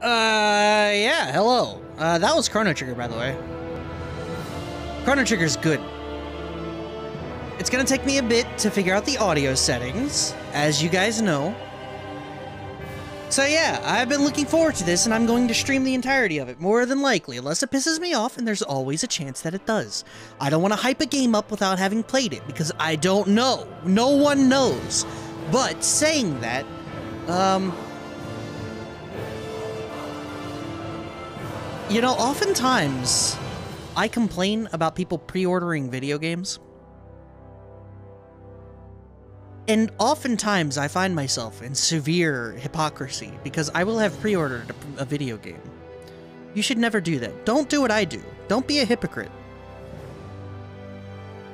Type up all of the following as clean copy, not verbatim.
Yeah, hello. That was Chrono Trigger, by the way. Chrono Trigger's good. It's gonna take me a bit to figure out the audio settings, as you guys know. So yeah, I've been looking forward to this, and I'm going to stream the entirety of it, more than likely, unless it pisses me off, and there's always a chance that it does. I don't want to hype a game up without having played it, because I don't know. No one knows. But, saying that, you know, oftentimes, I complain about people pre-ordering video games. And oftentimes, I find myself in severe hypocrisy because I will have pre-ordered a video game. You should never do that. Don't do what I do. Don't be a hypocrite.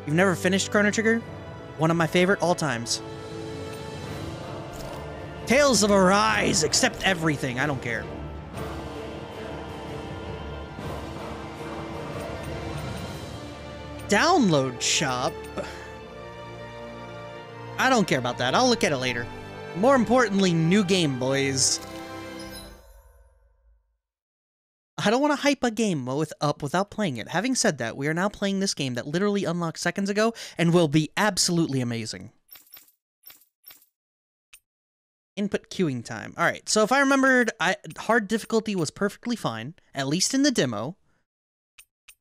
You've never finished Chrono Trigger? One of my favorite all times. Tales of Arise! Accept everything. I don't care. Download shop? I don't care about that. I'll look at it later. More importantly, new game, boys. I don't want to hype a game up without playing it. Having said that, we are now playing this game that literally unlocked seconds ago and will be absolutely amazing. Input queuing time. Alright, so if I remembered, hard difficulty was perfectly fine, at least in the demo.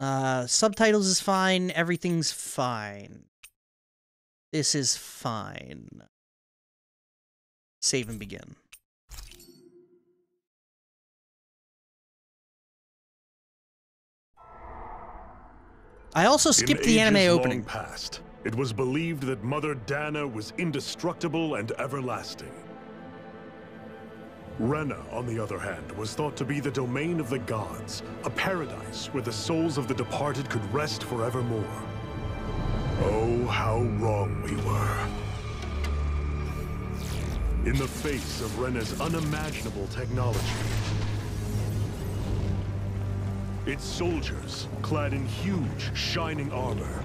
Subtitles is fine, everything's fine. This is fine. Save and begin. I also skipped the anime opening. Past, it was believed that Mother Dana was indestructible and everlasting. Rena, on the other hand, was thought to be the domain of the gods, a paradise where the souls of the departed could rest forevermore. Oh, how wrong we were. In the face of Rena's unimaginable technology, its soldiers, clad in huge, shining armor,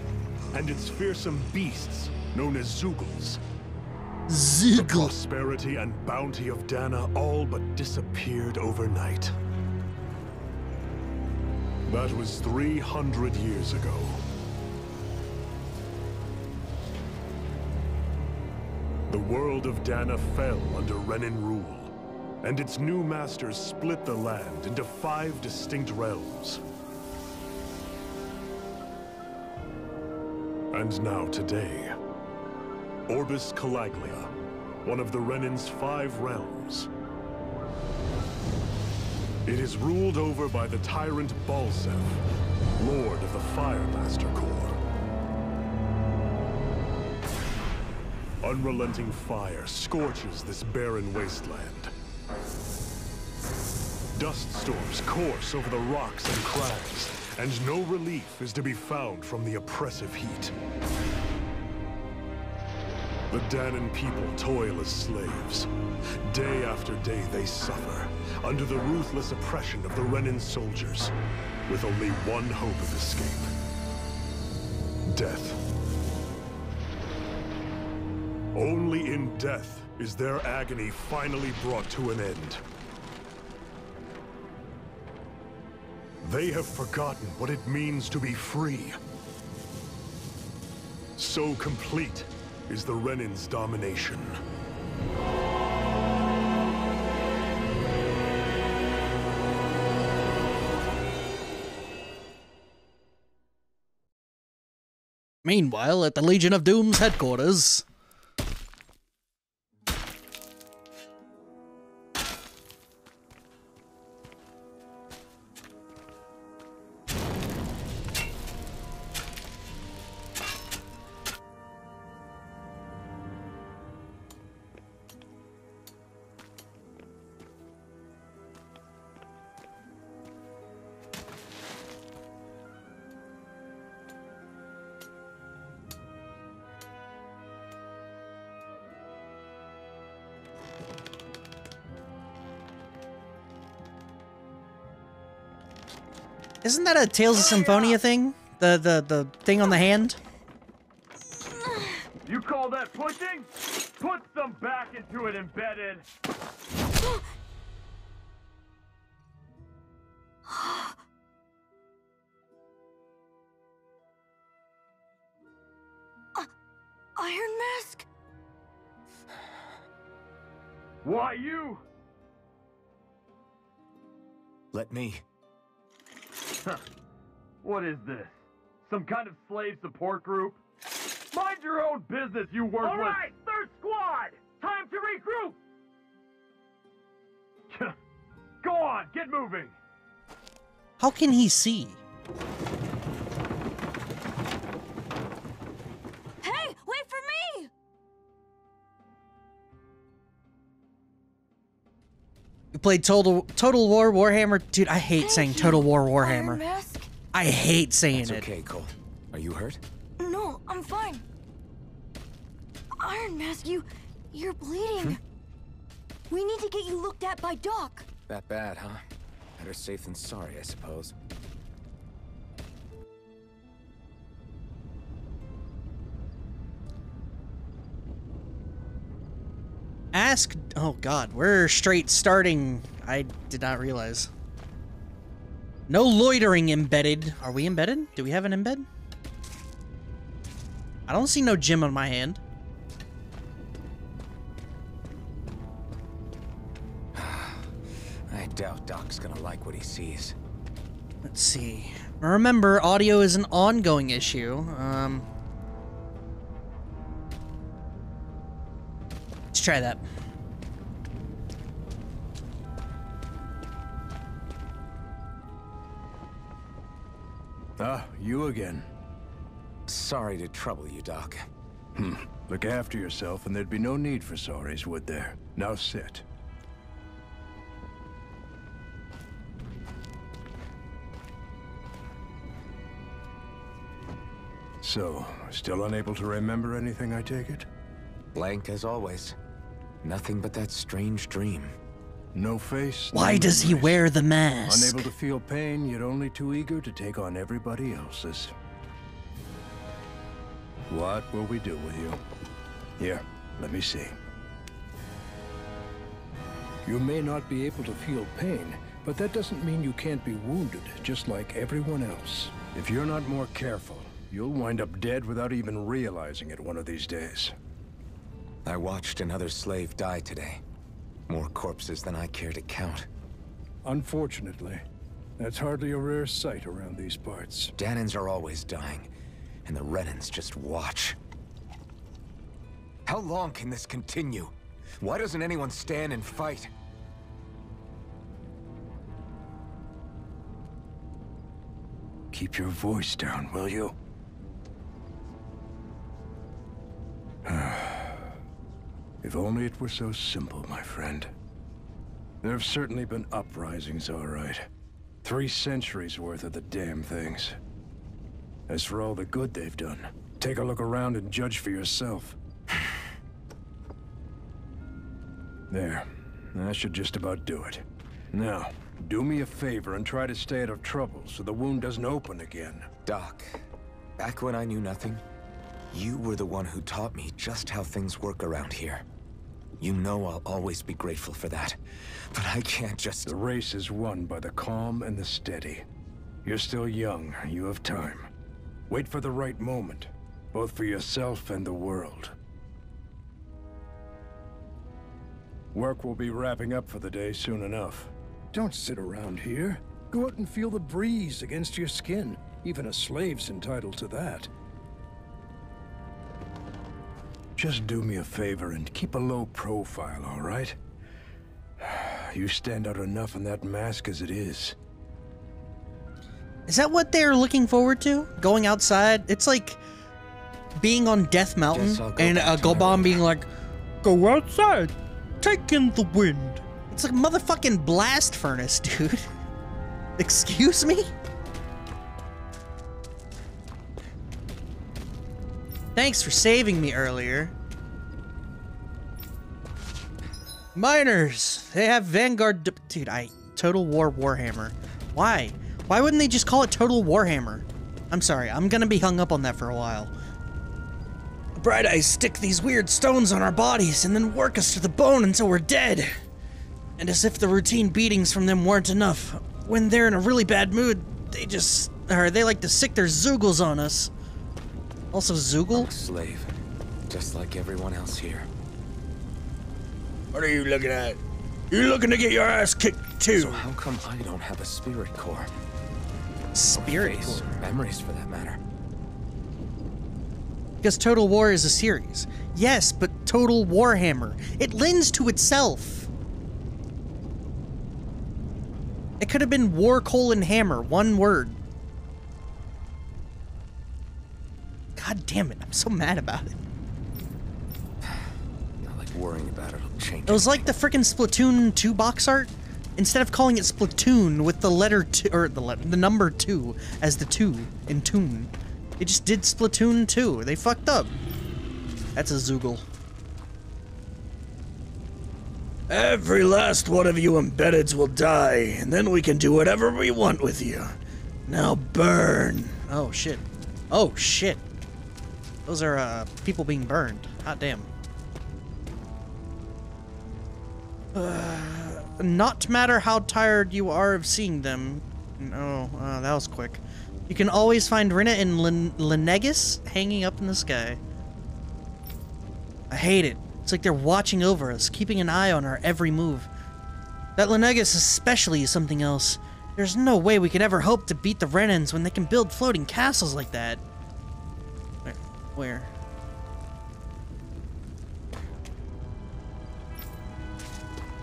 and its fearsome beasts, known as Zeugles. The prosperity and bounty of Dana all but disappeared overnight. That was 300 years ago. The world of Dana fell under Renan rule, and its new masters split the land into 5 distinct realms. And now today, Orbis Calaglia, one of the Renan's 5 realms. It is ruled over by the tyrant Balsef, Lord of the Fire Master Corps. Unrelenting fire scorches this barren wasteland. Dust storms course over the rocks and crags, and no relief is to be found from the oppressive heat. The Danan people toil as slaves. Day after day they suffer, under the ruthless oppression of the Renan soldiers, with only one hope of escape. Death. Only in death is their agony finally brought to an end. They have forgotten what it means to be free. So complete is the Renan's domination. Meanwhile, at the Legion of Doom's headquarters... Isn't that a Tales of Symphonia thing? The thing on the hand? You call that pushing? Put some back into it, embedded. mask? Why you? Let me. Huh. What is this? Some kind of slave support group? Mind your own business, you worthless! All right, third squad! Time to regroup! Go on, get moving! How can he see? Hey, wait for me! You played Total War Warhammer? Dude, I hate saying Thank Total you, War Iron Warhammer. Mask. I hate saying It's it. okay, Cole. Are you hurt? No, I'm fine. Iron Mask, you're bleeding. We need to get you looked at by Doc. That bad, huh? Better safe than sorry, I suppose. Ask... Oh god, we're straight starting. I did not realize. No loitering embedded. Are we embedded? Do we have an embed? I don't see no gem on my hand. I doubt Doc's gonna like what he sees. Let's see. Remember, audio is an ongoing issue. Let's try that. Ah, you again. Sorry to trouble you, Doc. Look after yourself and there'd be no need for sorries, would there? Now sit. So, still unable to remember anything, I take it? Blank as always. Nothing but that strange dream. No face, no Why does he memories. wear the mask? Unable to feel pain, yet only too eager to take on everybody else's. What will we do with you? Here, let me see. You may not be able to feel pain, but that doesn't mean you can't be wounded, just like everyone else. If you're not more careful, you'll wind up dead without even realizing it one of these days. I watched another slave die today. More corpses than I care to count. Unfortunately, that's hardly a rare sight around these parts. Danins are always dying, and the Renans just watch. How long can this continue? Why doesn't anyone stand and fight? Keep your voice down, will you? If only it were so simple, my friend. There have certainly been uprisings, all right. 3 centuries worth of the damn things. As for all the good they've done, take a look around and judge for yourself. There. That should just about do it. Now, do me a favor and try to stay out of trouble so the wound doesn't open again. Doc, back when I knew nothing, you were the one who taught me just how things work around here. You know I'll always be grateful for that, but I can't just... The race is won by the calm and the steady. You're still young, you have time. Wait for the right moment, both for yourself and the world. Work will be wrapping up for the day soon enough. Don't sit around here. Go out and feel the breeze against your skin. Even a slave's entitled to that. Just do me a favor and keep a low profile, all right? You stand out enough in that mask as it is. Is that what they're looking forward to? Going outside? It's like being on Death Mountain Guess I'll go and back to my Gobon room. being like, go outside, take in the wind. It's like a motherfucking blast furnace, dude. Excuse me? Thanks for saving me earlier. Miners! They have Vanguard... Dude, Total War Warhammer. Why? Why wouldn't they just call it Total Warhammer? I'm sorry, I'm gonna be hung up on that for a while. Bright Eyes stick these weird stones on our bodies and then work us to the bone until we're dead. And as if the routine beatings from them weren't enough, when they're in a really bad mood, they like to sick their zoogles on us. Also Zoogle? Slave. Just like everyone else here. What are you looking at? You looking to get your ass kicked too? So how come I don't have a spirit core? Spirit Face, core. or memories for that matter. Because Total War is a series. Yes, but Total Warhammer. It lends to itself. It could have been War:hammer, one word. God damn it, I'm so mad about it. Not like worrying about it will change. It was like the frickin' Splatoon 2 box art. Instead of calling it Splatoon with the letter 2, or the number 2 as the 2 in tune, they just did Splatoon 2. They fucked up. That's a Zoogle. Every last one of you embeddeds will die, and then we can do whatever we want with you. Now burn. Oh shit. Oh shit. Those are people being burned. Hot damn. Not matter how tired you are of seeing them. Oh, that was quick. You can always find Rina and Lenegus hanging up in the sky. I hate it. It's like they're watching over us, keeping an eye on our every move. That Lenegus especially is something else. There's no way we could ever hope to beat the Renans when they can build floating castles like that. Where?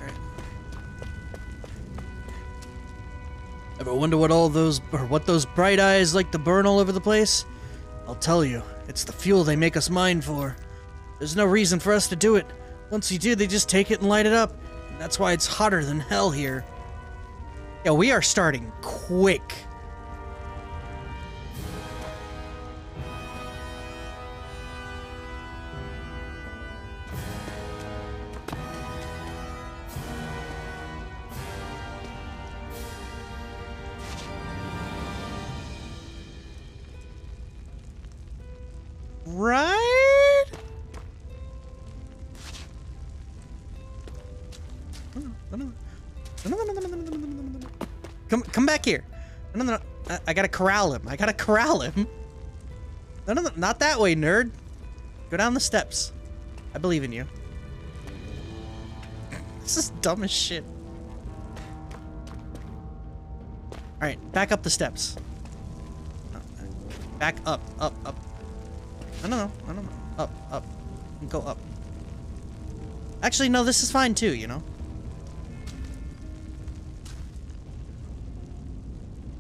Alright. Ever wonder what those bright eyes like to burn all over the place? I'll tell you, it's the fuel they make us mine for. There's no reason for us to do it. Once you do, they just take it and light it up. And that's why it's hotter than hell here. Yeah, we are starting quick. Right? Come back here. No. I gotta corral him. No, not that way, nerd. Go down the steps. I believe in you. This is dumb as shit. Alright, back up the steps. Back up. No. Up. Go up. Actually, no, this is fine too, you know?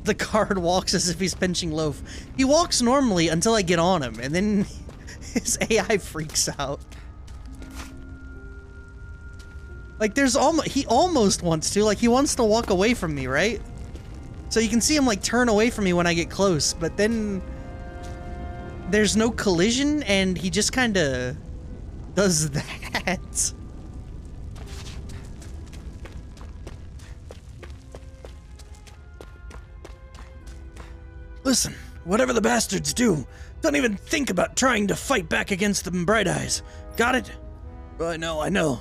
The guard walks as if he's pinching loaf. He walks normally until I get on him, and then his AI freaks out. Like, he almost wants to, like, he wants to walk away from me, right? So you can see him, like, turn away from me when I get close, but then there's no collision, and he just kinda does that. Listen, whatever the bastards do, don't even think about trying to fight back against them Bright Eyes. Got it? Well, I know.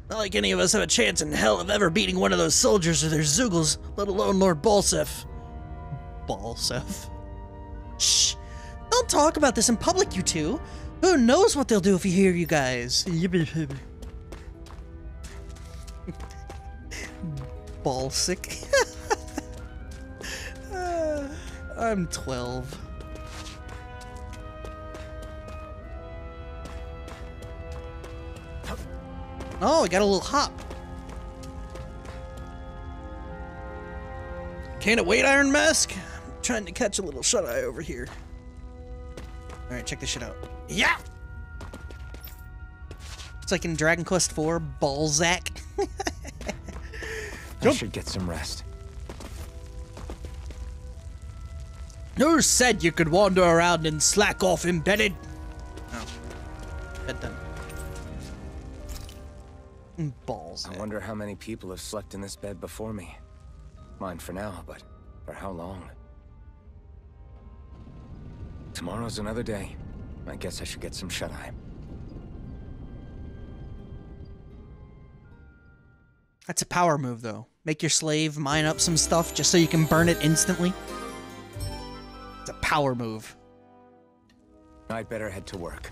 Not like any of us have a chance in hell of ever beating one of those soldiers or their Zoogles, let alone Lord Balsef. Balsef? Shh! Don't talk about this in public, you two. Who knows what they'll do if you hear you guys. Ballsick. I'm 12. Oh, I got a little hop. Can't wait, Iron Mask. I'm trying to catch a little shut-eye over here. Alright, check this shit out. Yeah! It's like in Dragon Quest IV, Balzac. I should get some rest. Who said you could wander around and slack off, embedded? Oh. Bed done. Balls. I wonder how many people have slept in this bed before me. Mine for now, but for how long? Tomorrow's another day. I guess I should get some shut-eye. That's a power move, though. Make your slave mine up some stuff just so you can burn it instantly. It's a power move. I'd better head to work.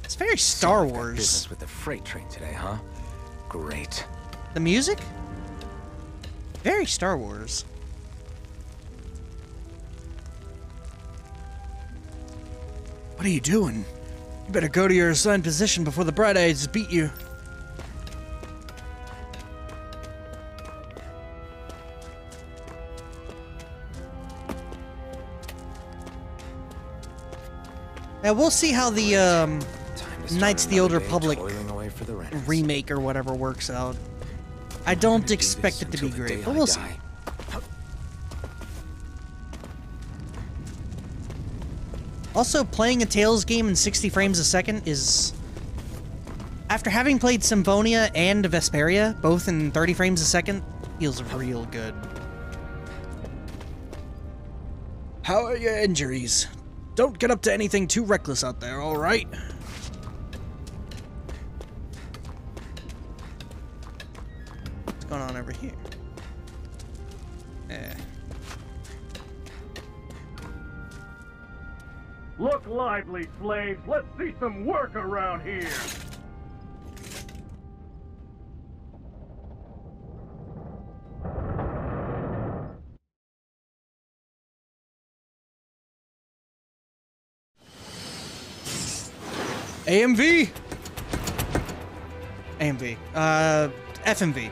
It's very Star Someone got Wars. business with the freight train today, huh? Great. The music? Very Star Wars. What are you doing? You better go to your assigned position before the Bright Eyes beat you. Now we'll see how the Knights of the Old Republic remake or whatever works out. I don't expect it to be great, but we'll see. Also, playing a Tales game in 60 frames a second is... After having played Symphonia and Vesperia, both in 30 frames a second, feels real good. How are your injuries? Don't get up to anything too reckless out there, alright? What's going on over here? Look lively, slaves. Let's see some work around here. AMV? AMV. FMV.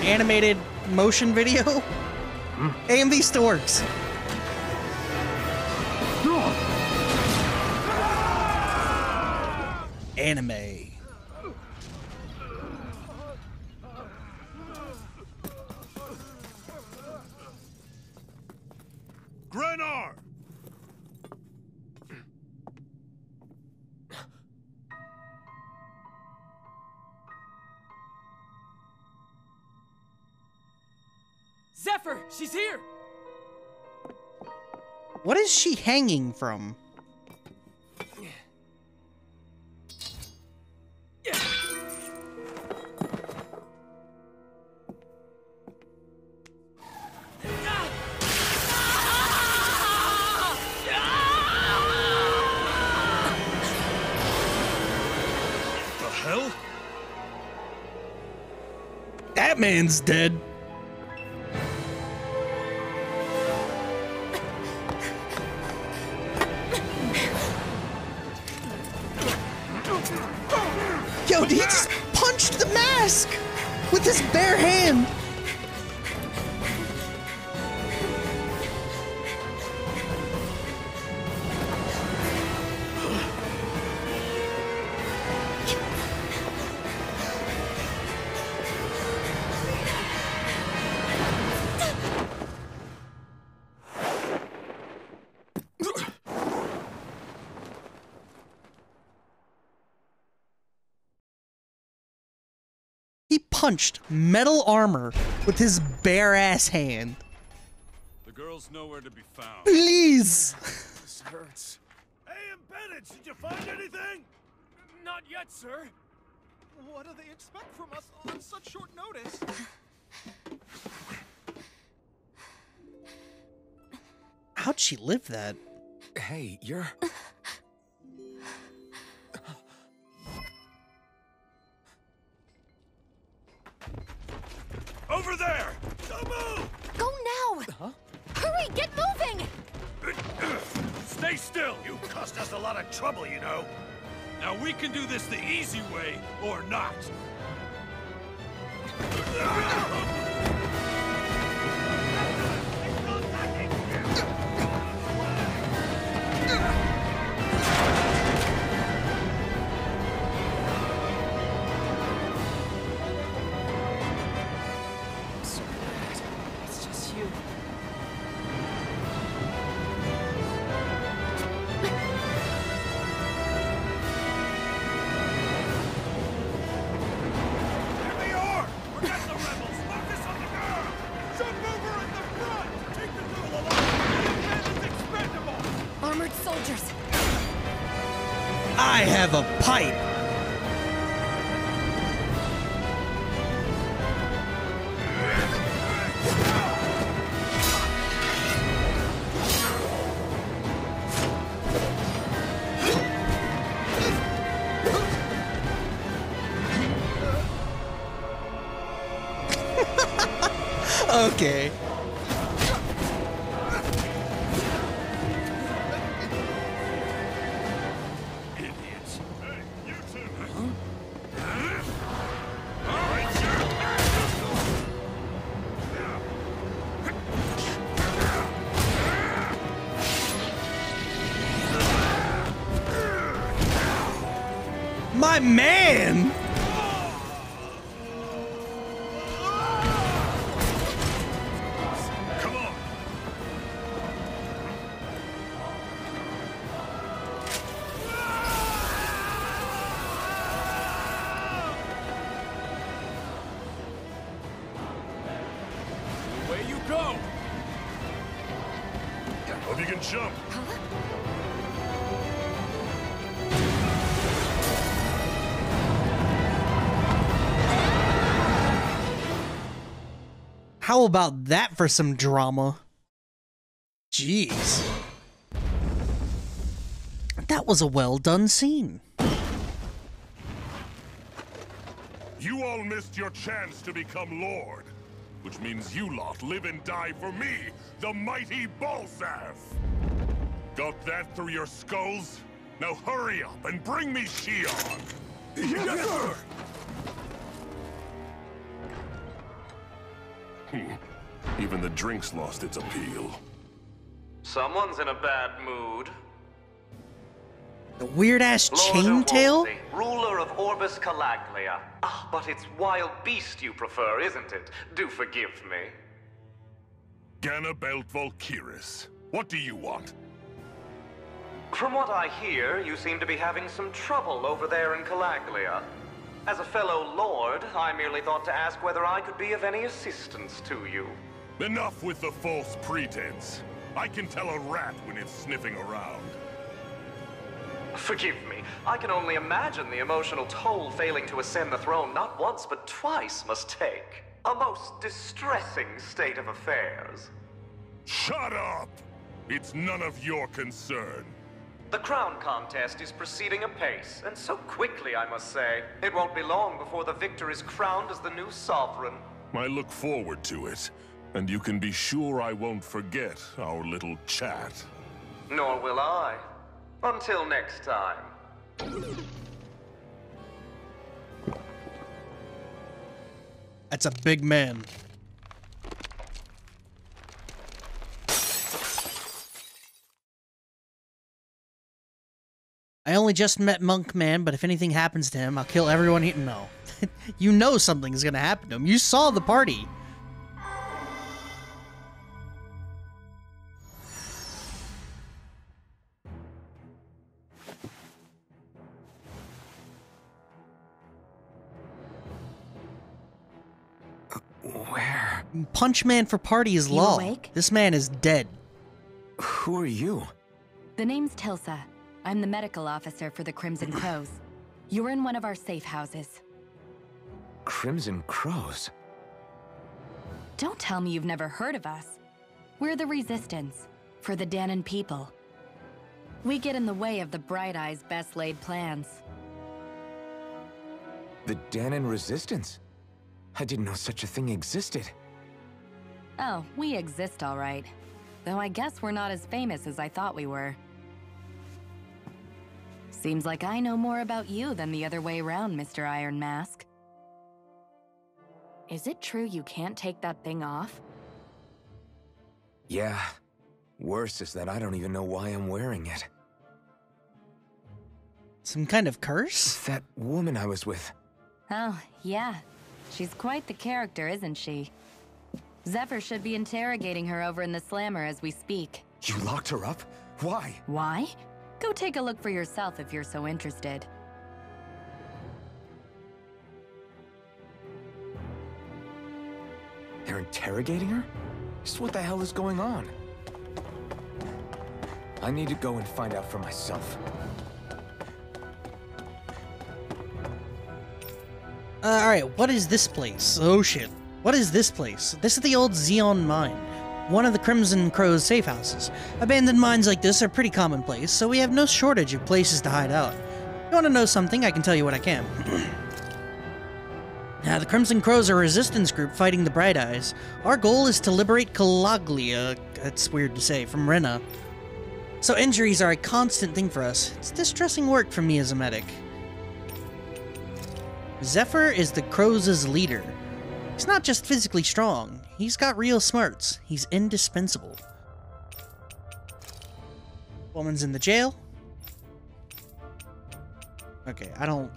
Animated motion video? AMV still works. Anime. Grenar! Zephyr, she's here! What is she hanging from? The hell? That man's dead. Yo, he just punched the mask with his bare hand. He punched metal armor with his bare ass hand. The girl's nowhere to be found. Please. This hurts. Hey, Bennett, did you find anything? Not yet, sir. What do they expect from us on such short notice? How'd she live that? Hey, you're... Over there! Don't move! Go now! Huh? Hurry, get moving! Stay still! You caused us a lot of trouble, you know. Now we can do this the easy way, or not. It's just you. Here they are! Forget the rebels! Focus on the girl! Jump over at the front! Take the girl along! The man is expendable! Armored soldiers! I have a pipe. Okay. Idiots. Hey, you two. My man! Come on. Away you go! Hope you can jump. How about that for some drama? Jeez. That was a well-done scene. You all missed your chance to become Lord. Which means you lot live and die for me, the mighty Balsav! Got that through your skulls? Now hurry up and bring me Shion! Yes, sir! Even the drink's lost its appeal. Someone's in a bad mood. The weird-ass Lord chain of tail? Wolsey, ruler of Orbis Calaglia. Ah, but it's wild beast you prefer, isn't it? Do forgive me. Ganabelt Valkyris, what do you want? From what I hear, you seem to be having some trouble over there in Calaglia. As a fellow lord, I merely thought to ask whether I could be of any assistance to you. Enough with the false pretense. I can tell a rat when it's sniffing around. Forgive me, I can only imagine the emotional toll failing to ascend the throne not once but twice must take. A most distressing state of affairs. Shut up! It's none of your concern. The crown contest is proceeding apace, and so quickly, I must say. It won't be long before the victor is crowned as the new sovereign. I look forward to it, and you can be sure I won't forget our little chat. Nor will I. Until next time. That's a big man. I only just met Monk Man, but if anything happens to him, I'll kill everyone here. No. You know something's gonna happen to him. You saw the party. Where? Punch Man for party is You law. awake? This man is dead. Who are you? The name's Tilsa. I'm the medical officer for the Crimson Crows. You're in one of our safe houses. Crimson Crows? Don't tell me you've never heard of us. We're the Resistance, for the Danon people. We get in the way of the Bright Eye's best laid plans. The Danon Resistance? I didn't know such a thing existed. Oh, we exist all right. Though I guess we're not as famous as I thought we were. Seems like I know more about you than the other way around, Mr. Iron Mask. Is it true you can't take that thing off? Yeah. Worse is that I don't even know why I'm wearing it. Some kind of curse? That woman I was with. Oh, yeah. She's quite the character, isn't she? Zephyr should be interrogating her over in the Slammer as we speak. You locked her up? Why? Why? Go take a look for yourself if you're so interested. They're interrogating her? Just what the hell is going on? I need to go and find out for myself. Alright, what is this place? Oh shit. What is this place? This is the old Xeon mine. One of the Crimson Crow's safe houses. Abandoned mines like this are pretty commonplace, so we have no shortage of places to hide out. You want to know something? I can tell you what I can. Now, the Crimson Crows are a resistance group fighting the Bright Eyes. Our goal is to liberate Calaglia, that's weird to say, from Rena. So injuries are a constant thing for us. It's distressing work for me as a medic. Zephyr is the Crows' leader. He's not just physically strong, he's got real smarts. He's indispensable. Woman's in the jail. Okay, I don't...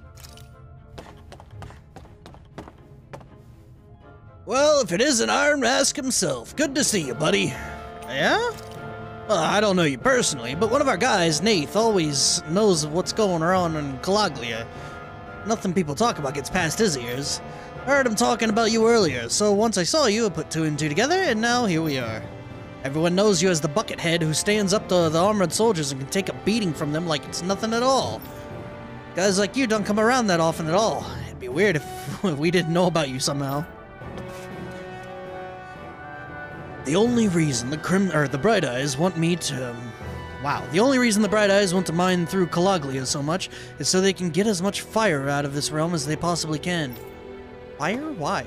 Well, if it isn't Iron Mask himself, good to see you, buddy. Yeah? Well, I don't know you personally, but one of our guys, Nath, always knows what's going on in Calaglia. Nothing people talk about gets past his ears. I heard him talking about you earlier, so once I saw you, I put two and two together, and now here we are. Everyone knows you as the buckethead who stands up to the armored soldiers and can take a beating from them like it's nothing at all. Guys like you don't come around that often at all. It'd be weird if we didn't know about you somehow. The only reason the Bright Eyes want me to... the only reason the Bright Eyes want to mine through Calaglia so much is so they can get as much fire out of this realm as they possibly can. Fire? Why?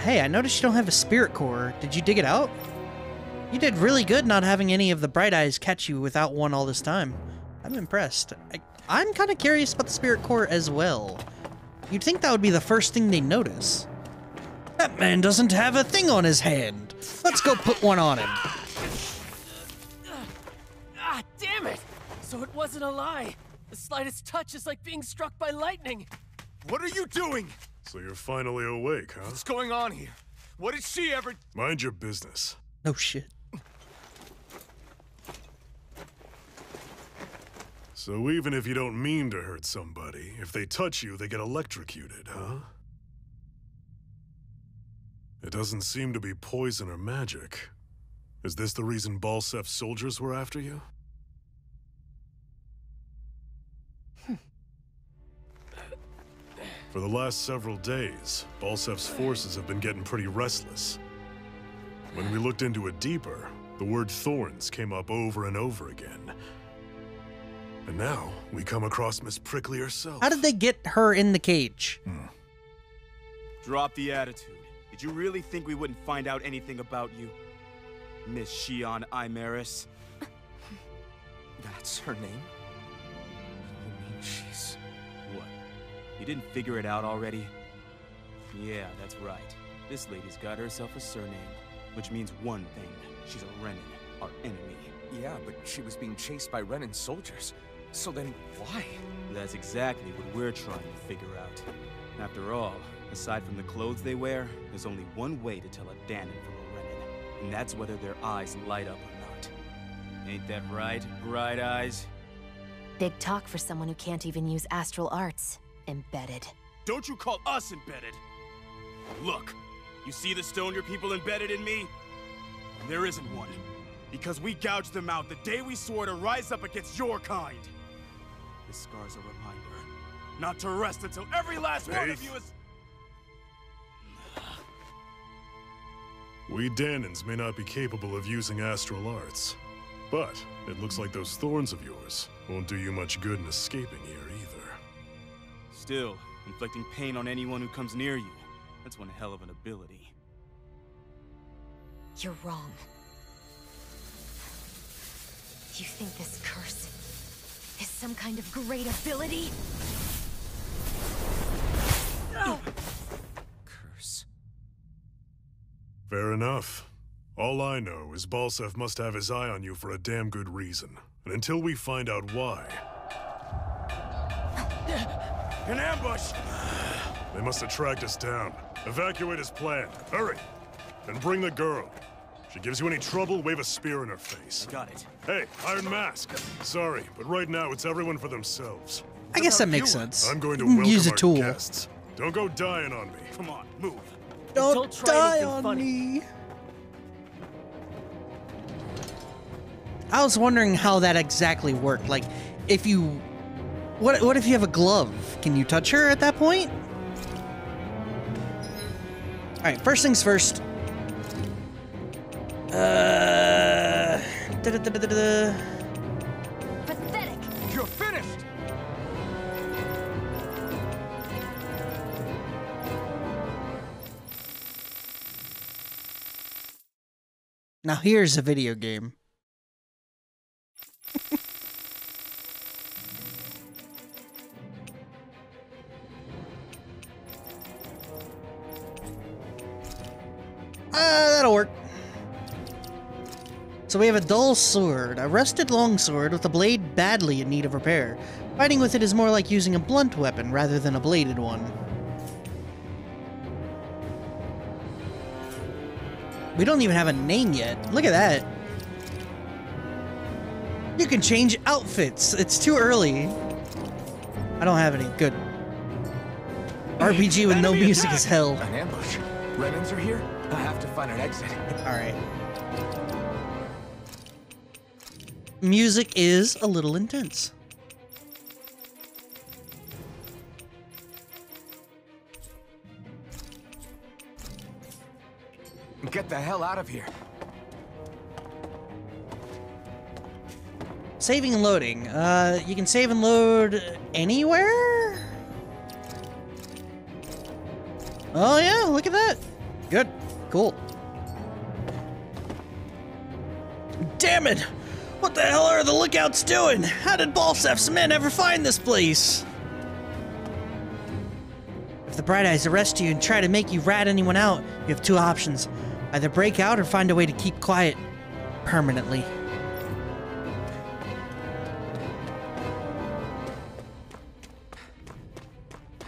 Hey, I noticed you don't have a spirit core. Did you dig it out? You did really good not having any of the Bright Eyes catch you without one all this time. I'm impressed. I'm kind of curious about the spirit core as well. You'd think that would be the first thing they notice. That man doesn't have a thing on his hand. Let's go put one on him. Damn it! So it wasn't a lie. The slightest touch is like being struck by lightning. What are you doing? So you're finally awake, huh? What's going on here? What did she ever... Mind your business. No shit. So even if you don't mean to hurt somebody, if they touch you, they get electrocuted, huh? It doesn't seem to be poison or magic. Is this the reason Balsef's soldiers were after you? For the last several days, Balsef's forces have been getting pretty restless. When we looked into it deeper, the word thorns came up over and over again. And now, we come across Miss Prickly herself. How did they get her in the cage? Drop the attitude. Did you really think we wouldn't find out anything about you? Miss Shion Imaris? That's her name? You mean she's... What? You didn't figure it out already? Yeah, that's right. This lady's got herself a surname, which means one thing. She's a Renin, our enemy. Yeah, but she was being chased by Renin soldiers. So then, why? That's exactly what we're trying to figure out. After all, aside from the clothes they wear, there's only one way to tell a Danon from a Renin, and that's whether their eyes light up or not. Ain't that right, Bright Eyes? Big talk for someone who can't even use astral arts. Embedded. Don't you call us embedded! Look, you see the stone your people embedded in me? There isn't one. Because we gouged them out the day we swore to rise up against your kind. This scar's a reminder, not to rest until every last one of you is... We Danons may not be capable of using astral arts, but it looks like those thorns of yours won't do you much good in escaping here either. Still, inflicting pain on anyone who comes near you, that's one hell of an ability. You're wrong. You think this curse is some kind of great ability? No! Curse. Fair enough. All I know is Balsef must have his eye on you for a damn good reason. And until we find out why... An ambush! They must have tracked us down. Evacuate as planned. Hurry! And bring the girl. If she gives you any trouble, wave a spear in her face. Got it. Hey, Iron Mask. Sorry, but right now it's everyone for themselves. I guess that makes sense. I'm going to You can welcome use a our tool. guests. Don't go dying on me. Come on, move. Don't try die anything on funny. me. I was wondering how that exactly worked. Like, if you... What if you have a glove? Can you touch her at that point? Alright, first things first. Pathetic! You're finished! Now here's a video game. That'll work. So we have a dull sword, a rusted longsword with a blade badly in need of repair. Fighting with it is more like using a blunt weapon rather than a bladed one. We don't even have a name yet. Look at that. You can change outfits. It's too early. I don't have any. Good. RPG with no music is hell. An ambush. Renans are here? I have to find an exit. Alright. Music is a little intense. Get the hell out of here. Saving and loading. You can save and load anywhere? Oh yeah, look at that. Good. Cool. Damn it! What the hell are the lookouts doing? How did Balsef's men ever find this place? If the Bright Eyes arrest you and try to make you rat anyone out, you have two options. Either break out or find a way to keep quiet permanently.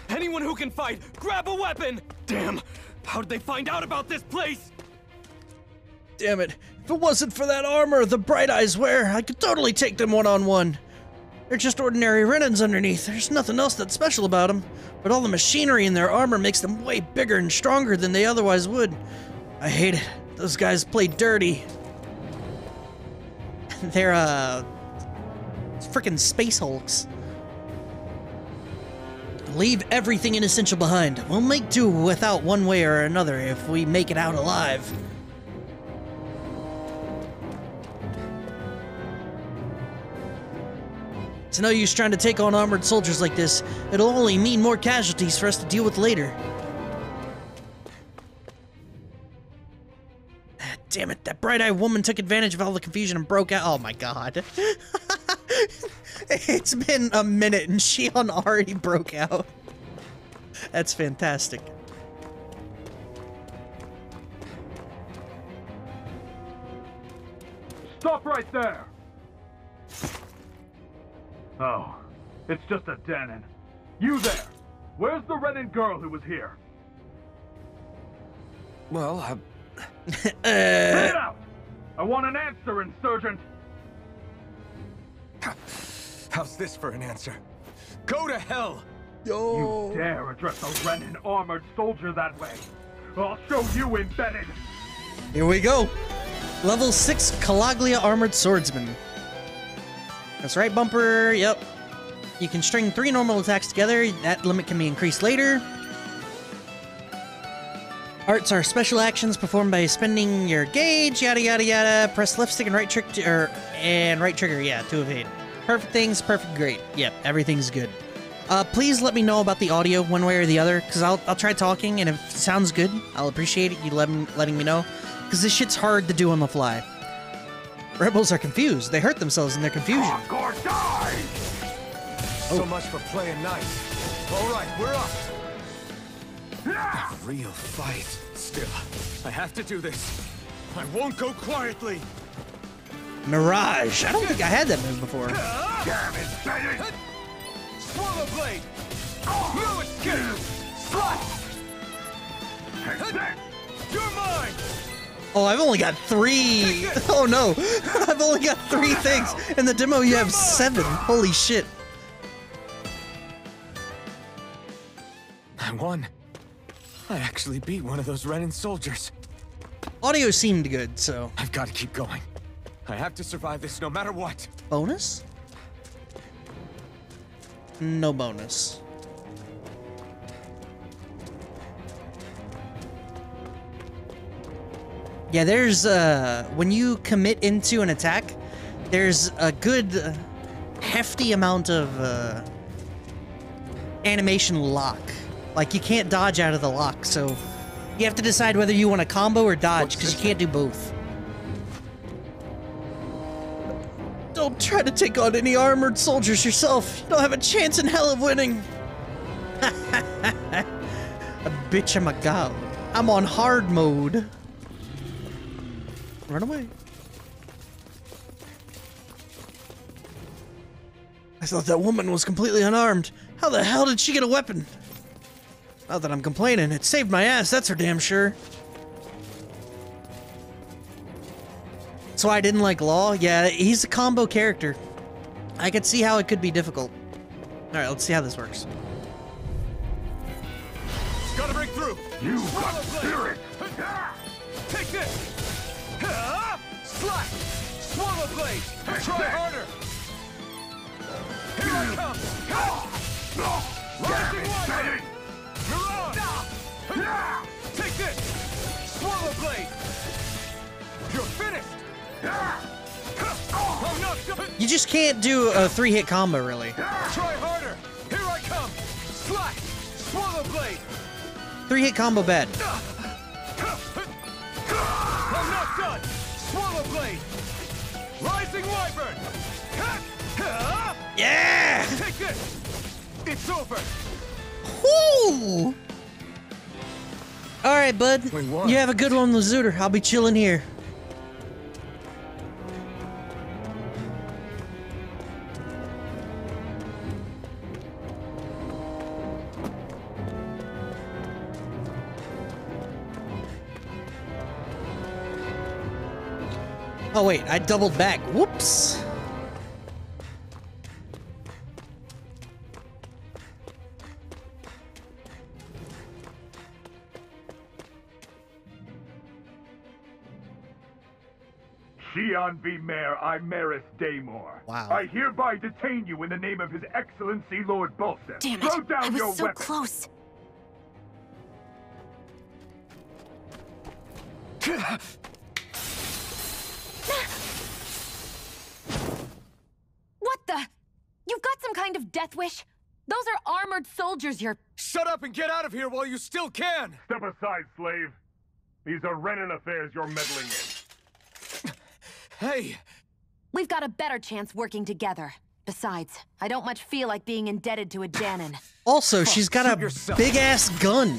Anyone who can fight, grab a weapon! Damn! How'd they find out about this place? Damn it. If it wasn't for that armor the Bright Eyes wear, I could totally take them one-on-one. They're just ordinary Renans underneath. There's nothing else that's special about them. But all the machinery in their armor makes them way bigger and stronger than they otherwise would. I hate it. Those guys play dirty. They're, frickin' space hulks. Leave everything inessential behind. We'll make do without one way or another if we make it out alive. It's no use trying to take on armored soldiers like this. It'll only mean more casualties for us to deal with later. Damn it, that bright-eyed woman took advantage of all the confusion and broke out. Oh my god. It's been a minute and Shion already broke out. That's fantastic. Stop right there! Oh, it's just a Danon. You there! Where's the Renan girl who was here? Well, Spit it out! I want an answer, Insurgent! How's this for an answer? Go to hell! You dare address a Renan armored soldier that way? I'll show you, Embedded! Here we go. Level 6 Calaglia Armored Swordsman. That's right, Bumper. Yep. You can string 3 normal attacks together. That limit can be increased later. Arts are special actions performed by spending your gauge, yada yada yada. Press left stick and right trigger, yeah, 2 of 8. Perfect things, perfect, great. Yep, everything's good. Please let me know about the audio one way or the other, because I'll try talking, and if it sounds good, I'll appreciate it, you letting me know, because this shit's hard to do on the fly. Rebels are confused. They hurt themselves in their confusion. Or die! So much for playing nice. All right, we're up. A real fight. Still, I have to do this. I won't go quietly. Mirage. I don't think I had that move before. Damn it, Bennett! Swallow blade! No escape! Slash! You're mine! Oh, I've only got 3. Oh no, I've only got 3 things. In the demo, you have 7. Holy shit. I won. I actually beat one of those Renan soldiers. Audio seemed good, so. I've got to keep going. I have to survive this no matter what. Bonus? No bonus. Yeah, there's, when you commit into an attack, there's a good, hefty amount of, animation lock. Like, you can't dodge out of the lock, so you have to decide whether you want to combo or dodge, because you can't do both. Don't try to take on any armored soldiers yourself. You don't have a chance in hell of winning. A bitch, I'm a gal. I'm on hard mode. Run away. I thought that woman was completely unarmed. How the hell did she get a weapon? Not that I'm complaining. It saved my ass, that's for damn sure. So I didn't like Law? Yeah, he's a combo character. I could see how it could be difficult. Alright, let's see how this works. Gotta break through! You got spirit! Take this! Slack! Swallow blade! Try harder! Here I come! Rising Wyvern! Mirage! Take this! Swallow blade! You're finished! I'm not done! You just can't do a 3-hit combo, really. Try harder! Here I come! Slack! Swallow blade! 3-hit combo bad. I'm not done! Swallow blade! Rising Wyvern! Yeah! Take this! It's over! Woo! Alright, bud. You have a good one with Zooter. I'll be chilling here. Oh wait, I doubled back. Whoops. Shion V. Mayor Imaris Daymore. Wow. I hereby detain you in the name of His Excellency Lord Bulseth. Damn Throw it! down I your was so weapon. close. What the? You've got some kind of death wish? Those are armored soldiers you're... Shut up and get out of here while you still can! Step aside, slave. These are Renan affairs you're meddling in. Hey! We've got a better chance working together. Besides, I don't much feel like being indebted to a Danon. Also, she's got a big-ass gun.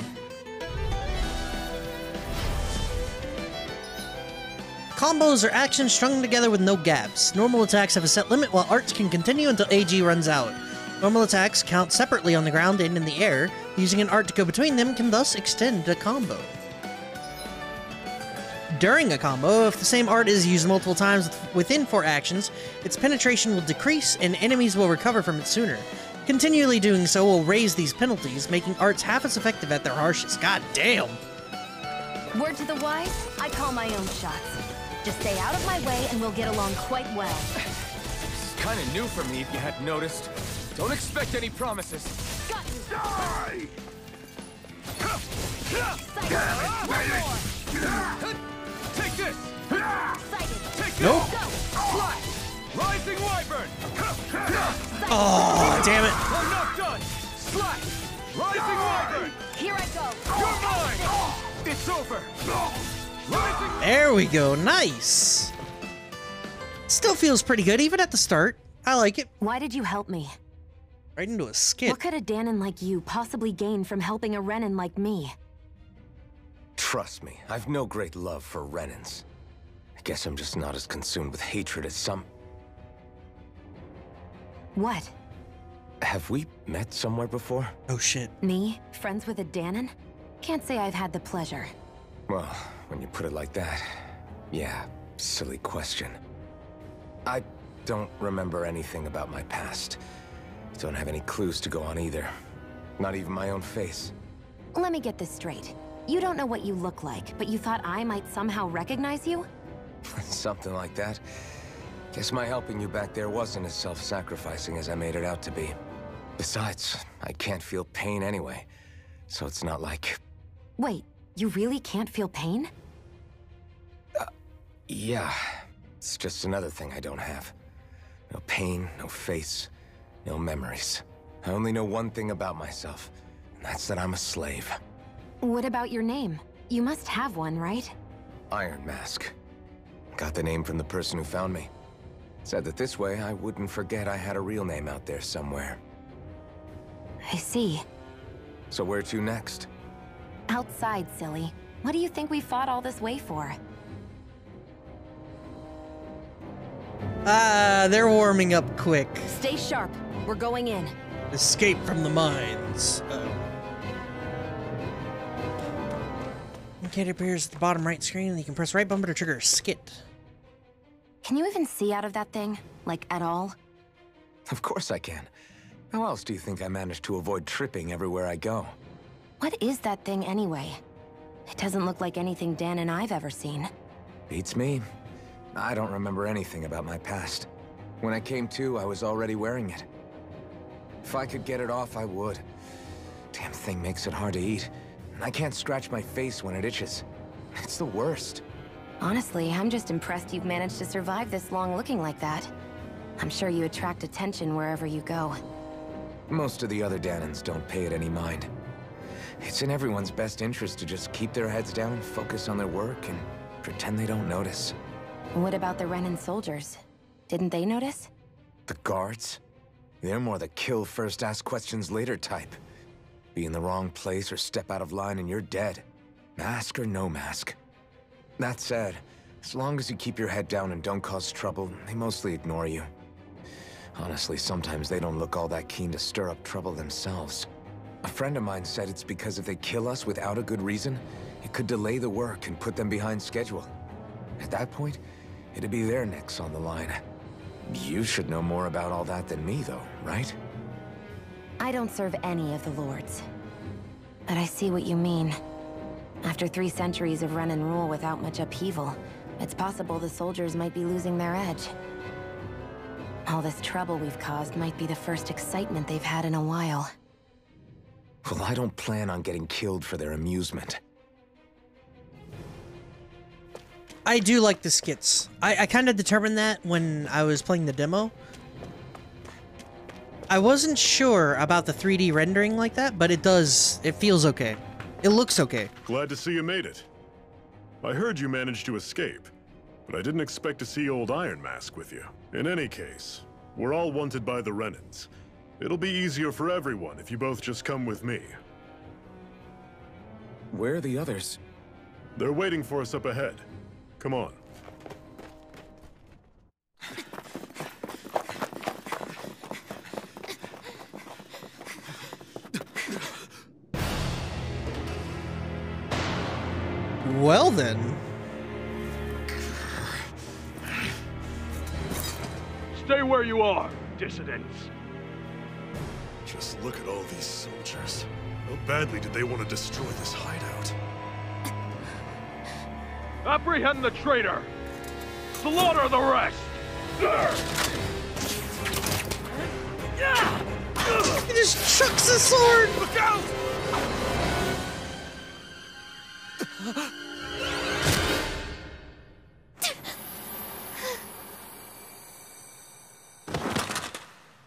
Combos are actions strung together with no gaps. Normal attacks have a set limit, while arts can continue until AG runs out. Normal attacks count separately on the ground and in the air. Using an art to go between them can thus extend a combo. During a combo, if the same art is used multiple times within 4 actions, its penetration will decrease and enemies will recover from it sooner. Continually doing so will raise these penalties, making arts half as effective at their harshest. God damn! Word to the wise, I call my own shots. Just stay out of my way and we'll get along quite well. This is kind of new for me, if you hadn't noticed. Don't expect any promises. Got you! Die! Take this! Take Nope. Slash! Rising Wyvern! Oh, damn it. I'm not done! Slash! Rising Wyvern! Here I go! You're mine! It's over! Rising... There we go. Nice. Still feels pretty good, even at the start. I like it. Why did you help me? Right into a skit. What could a Danon like you possibly gain from helping a Renan like me? Trust me, I've no great love for Renans. I guess I'm just not as consumed with hatred as some... What? Have we met somewhere before? Oh shit. Me? Friends with a Danon? Can't say I've had the pleasure. Well, when you put it like that, yeah, silly question. I don't remember anything about my past. Don't have any clues to go on either. Not even my own face. Let me get this straight. You don't know what you look like, but you thought I might somehow recognize you? Something like that. Guess my helping you back there wasn't as self-sacrificing as I made it out to be. Besides, I can't feel pain anyway, so it's not like... Wait, you really can't feel pain? Yeah. It's just another thing I don't have. No pain, no face, no memories. I only know one thing about myself, and that's that I'm a slave. What about your name? You must have one, right? Iron Mask. Got the name from the person who found me. Said that this way I wouldn't forget I had a real name out there somewhere. I see. So where to next? Outside, silly. What do you think we fought all this way for? They're warming up quick. Stay sharp. We're going in. Escape from the mines. Uh-oh. Indicator appears at the bottom right screen, and you can press right bumper to trigger a skit. Can you even see out of that thing? Like, at all? Of course I can. How else do you think I managed to avoid tripping everywhere I go? What is that thing anyway? It doesn't look like anything Dan and I've ever seen. Beats me. I don't remember anything about my past. When I came to, I was already wearing it. If I could get it off, I would. Damn thing makes it hard to eat. And I can't scratch my face when it itches. It's the worst. Honestly, I'm just impressed you've managed to survive this long looking like that. I'm sure you attract attention wherever you go. Most of the other Danans don't pay it any mind. It's in everyone's best interest to just keep their heads down, focus on their work, and pretend they don't notice. What about the Renan soldiers? Didn't they notice? The guards? They're more the kill first, ask questions later type. Be in the wrong place or step out of line and you're dead. Mask or no mask. That said, as long as you keep your head down and don't cause trouble, they mostly ignore you. Honestly, sometimes they don't look all that keen to stir up trouble themselves. A friend of mine said it's because if they kill us without a good reason, it could delay the work and put them behind schedule. At that point, it'd be their necks on the line. You should know more about all that than me, though, right? I don't serve any of the lords. But I see what you mean. After 3 centuries of run and rule without much upheaval, it's possible the soldiers might be losing their edge. All this trouble we've caused might be the first excitement they've had in a while. Well, I don't plan on getting killed for their amusement. I do like the skits. I kind of determined that when I was playing the demo. I wasn't sure about the 3D rendering like that, but it feels okay. It looks okay. Glad to see you made it. I heard you managed to escape, but I didn't expect to see old Iron Mask with you. In any case, we're all wanted by the Renans. It'll be easier for everyone if you both just come with me. Where are the others? They're waiting for us up ahead. Come on. Well then. Stay where you are, dissidents. Just look at all these soldiers. How badly did they want to destroy this hideout? Apprehend the traitor! Slaughter the rest! He just chucks a sword! Look out!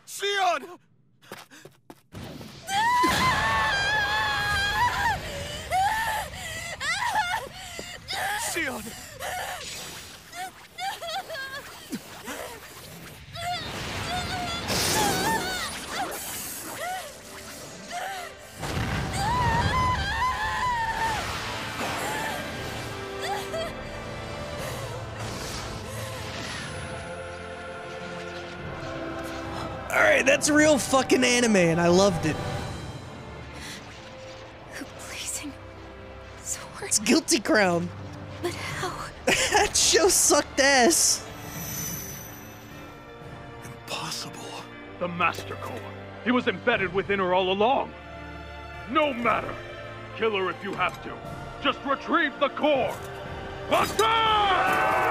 Sion! Sion! Alright, that's real fucking anime, and I loved it. The blazing sword. It's Guilty Crown. But how? That show sucked ass. Impossible. The Master Core. He was embedded within her all along. No matter. Kill her if you have to. Just retrieve the core. Attack!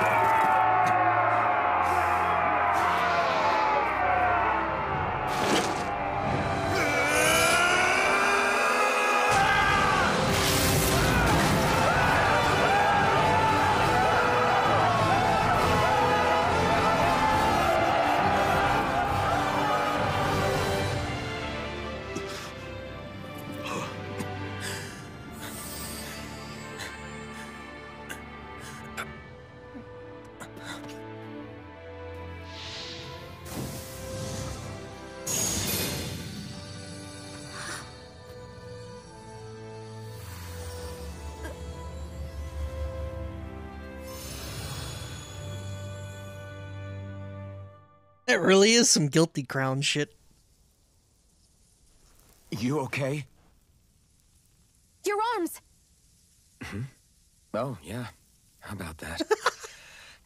It really is some guilty crown shit. You okay? Your arms! Oh, yeah. How about that?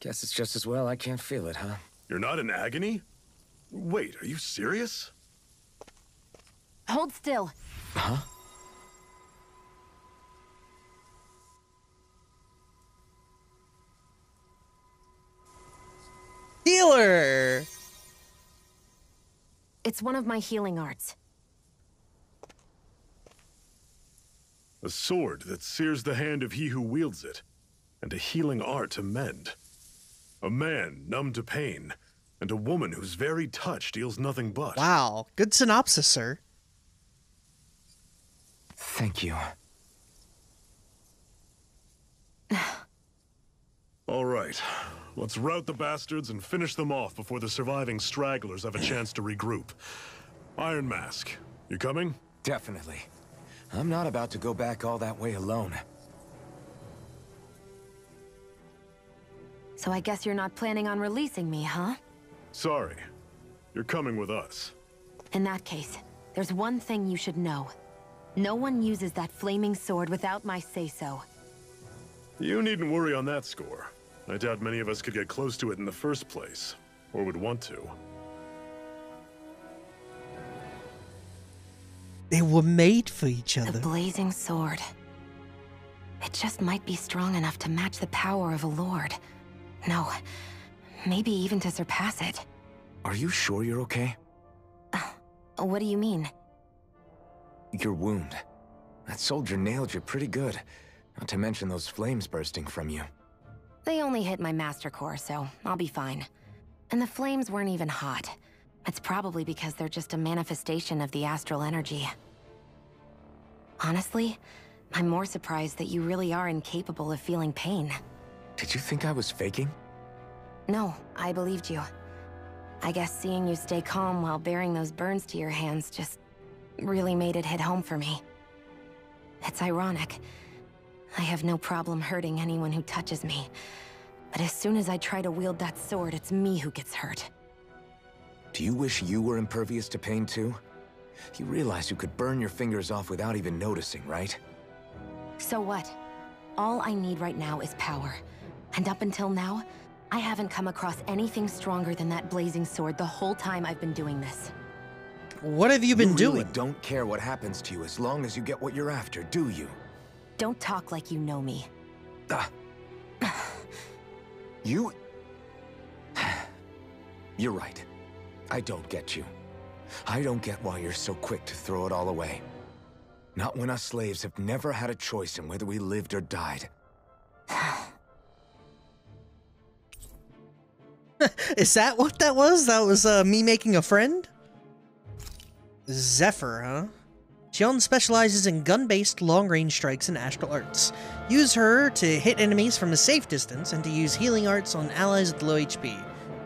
Guess it's just as well I can't feel it, huh? You're not in agony? Wait, are you serious? Hold still. Huh? Healer! It's one of my healing arts. A sword that sears the hand of he who wields it, and a healing art to mend. A man numb to pain, and a woman whose very touch deals nothing but. Wow, good synopsis, sir. Thank you. All right, let's rout the bastards and finish them off before the surviving stragglers have a chance to regroup. Iron Mask, you coming? Definitely. I'm not about to go back all that way alone. So I guess you're not planning on releasing me, huh? Sorry, you're coming with us. In that case, there's one thing you should know. No one uses that flaming sword without my say-so. You needn't worry on that score. I doubt many of us could get close to it in the first place, or would want to. They were made for each other. The blazing sword. It just might be strong enough to match the power of a lord. No, maybe even to surpass it. Are you sure you're okay? What do you mean? Your wound. That soldier nailed you pretty good. Not to mention those flames bursting from you. They only hit my master core, so I'll be fine. And the flames weren't even hot. It's probably because they're just a manifestation of the astral energy. Honestly, I'm more surprised that you really are incapable of feeling pain. Did you think I was faking? No, I believed you. I guess seeing you stay calm while bearing those burns to your hands just really made it hit home for me. It's ironic. I have no problem hurting anyone who touches me. But as soon as I try to wield that sword, it's me who gets hurt. Do you wish you were impervious to pain too? You realize you could burn your fingers off without even noticing, right? So what? All I need right now is power. And up until now, I haven't come across anything stronger than that blazing sword the whole time I've been doing this. What have you been doing? You really don't care what happens to you as long as you get what you're after, do you? Don't talk like you know me. You... You're right. I don't get you. I don't get why you're so quick to throw it all away. Not when us slaves have never had a choice in whether we lived or died. Is that what that was? That was me making a friend? Zephyr, huh? Xion specializes in gun-based long-range strikes and astral arts. Use her to hit enemies from a safe distance and to use healing arts on allies with low HP.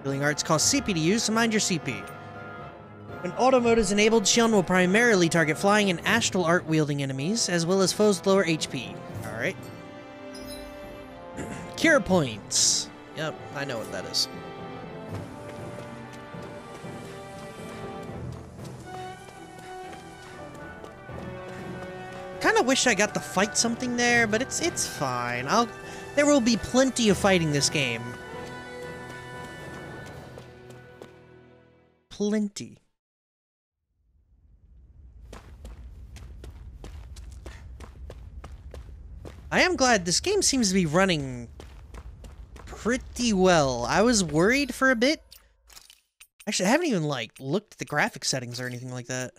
Healing arts cost CP to use, so mind your CP. When auto mode is enabled, Xion will primarily target flying and astral art wielding enemies, as well as foes with lower HP. Alright. Cure points. Yep, I know what that is. Kinda wish I got to fight something there, but it's fine. There will be plenty of fighting this game. Plenty. I am glad this game seems to be running pretty well. I was worried for a bit. Actually, I haven't even, like, looked at the graphic settings or anything like that.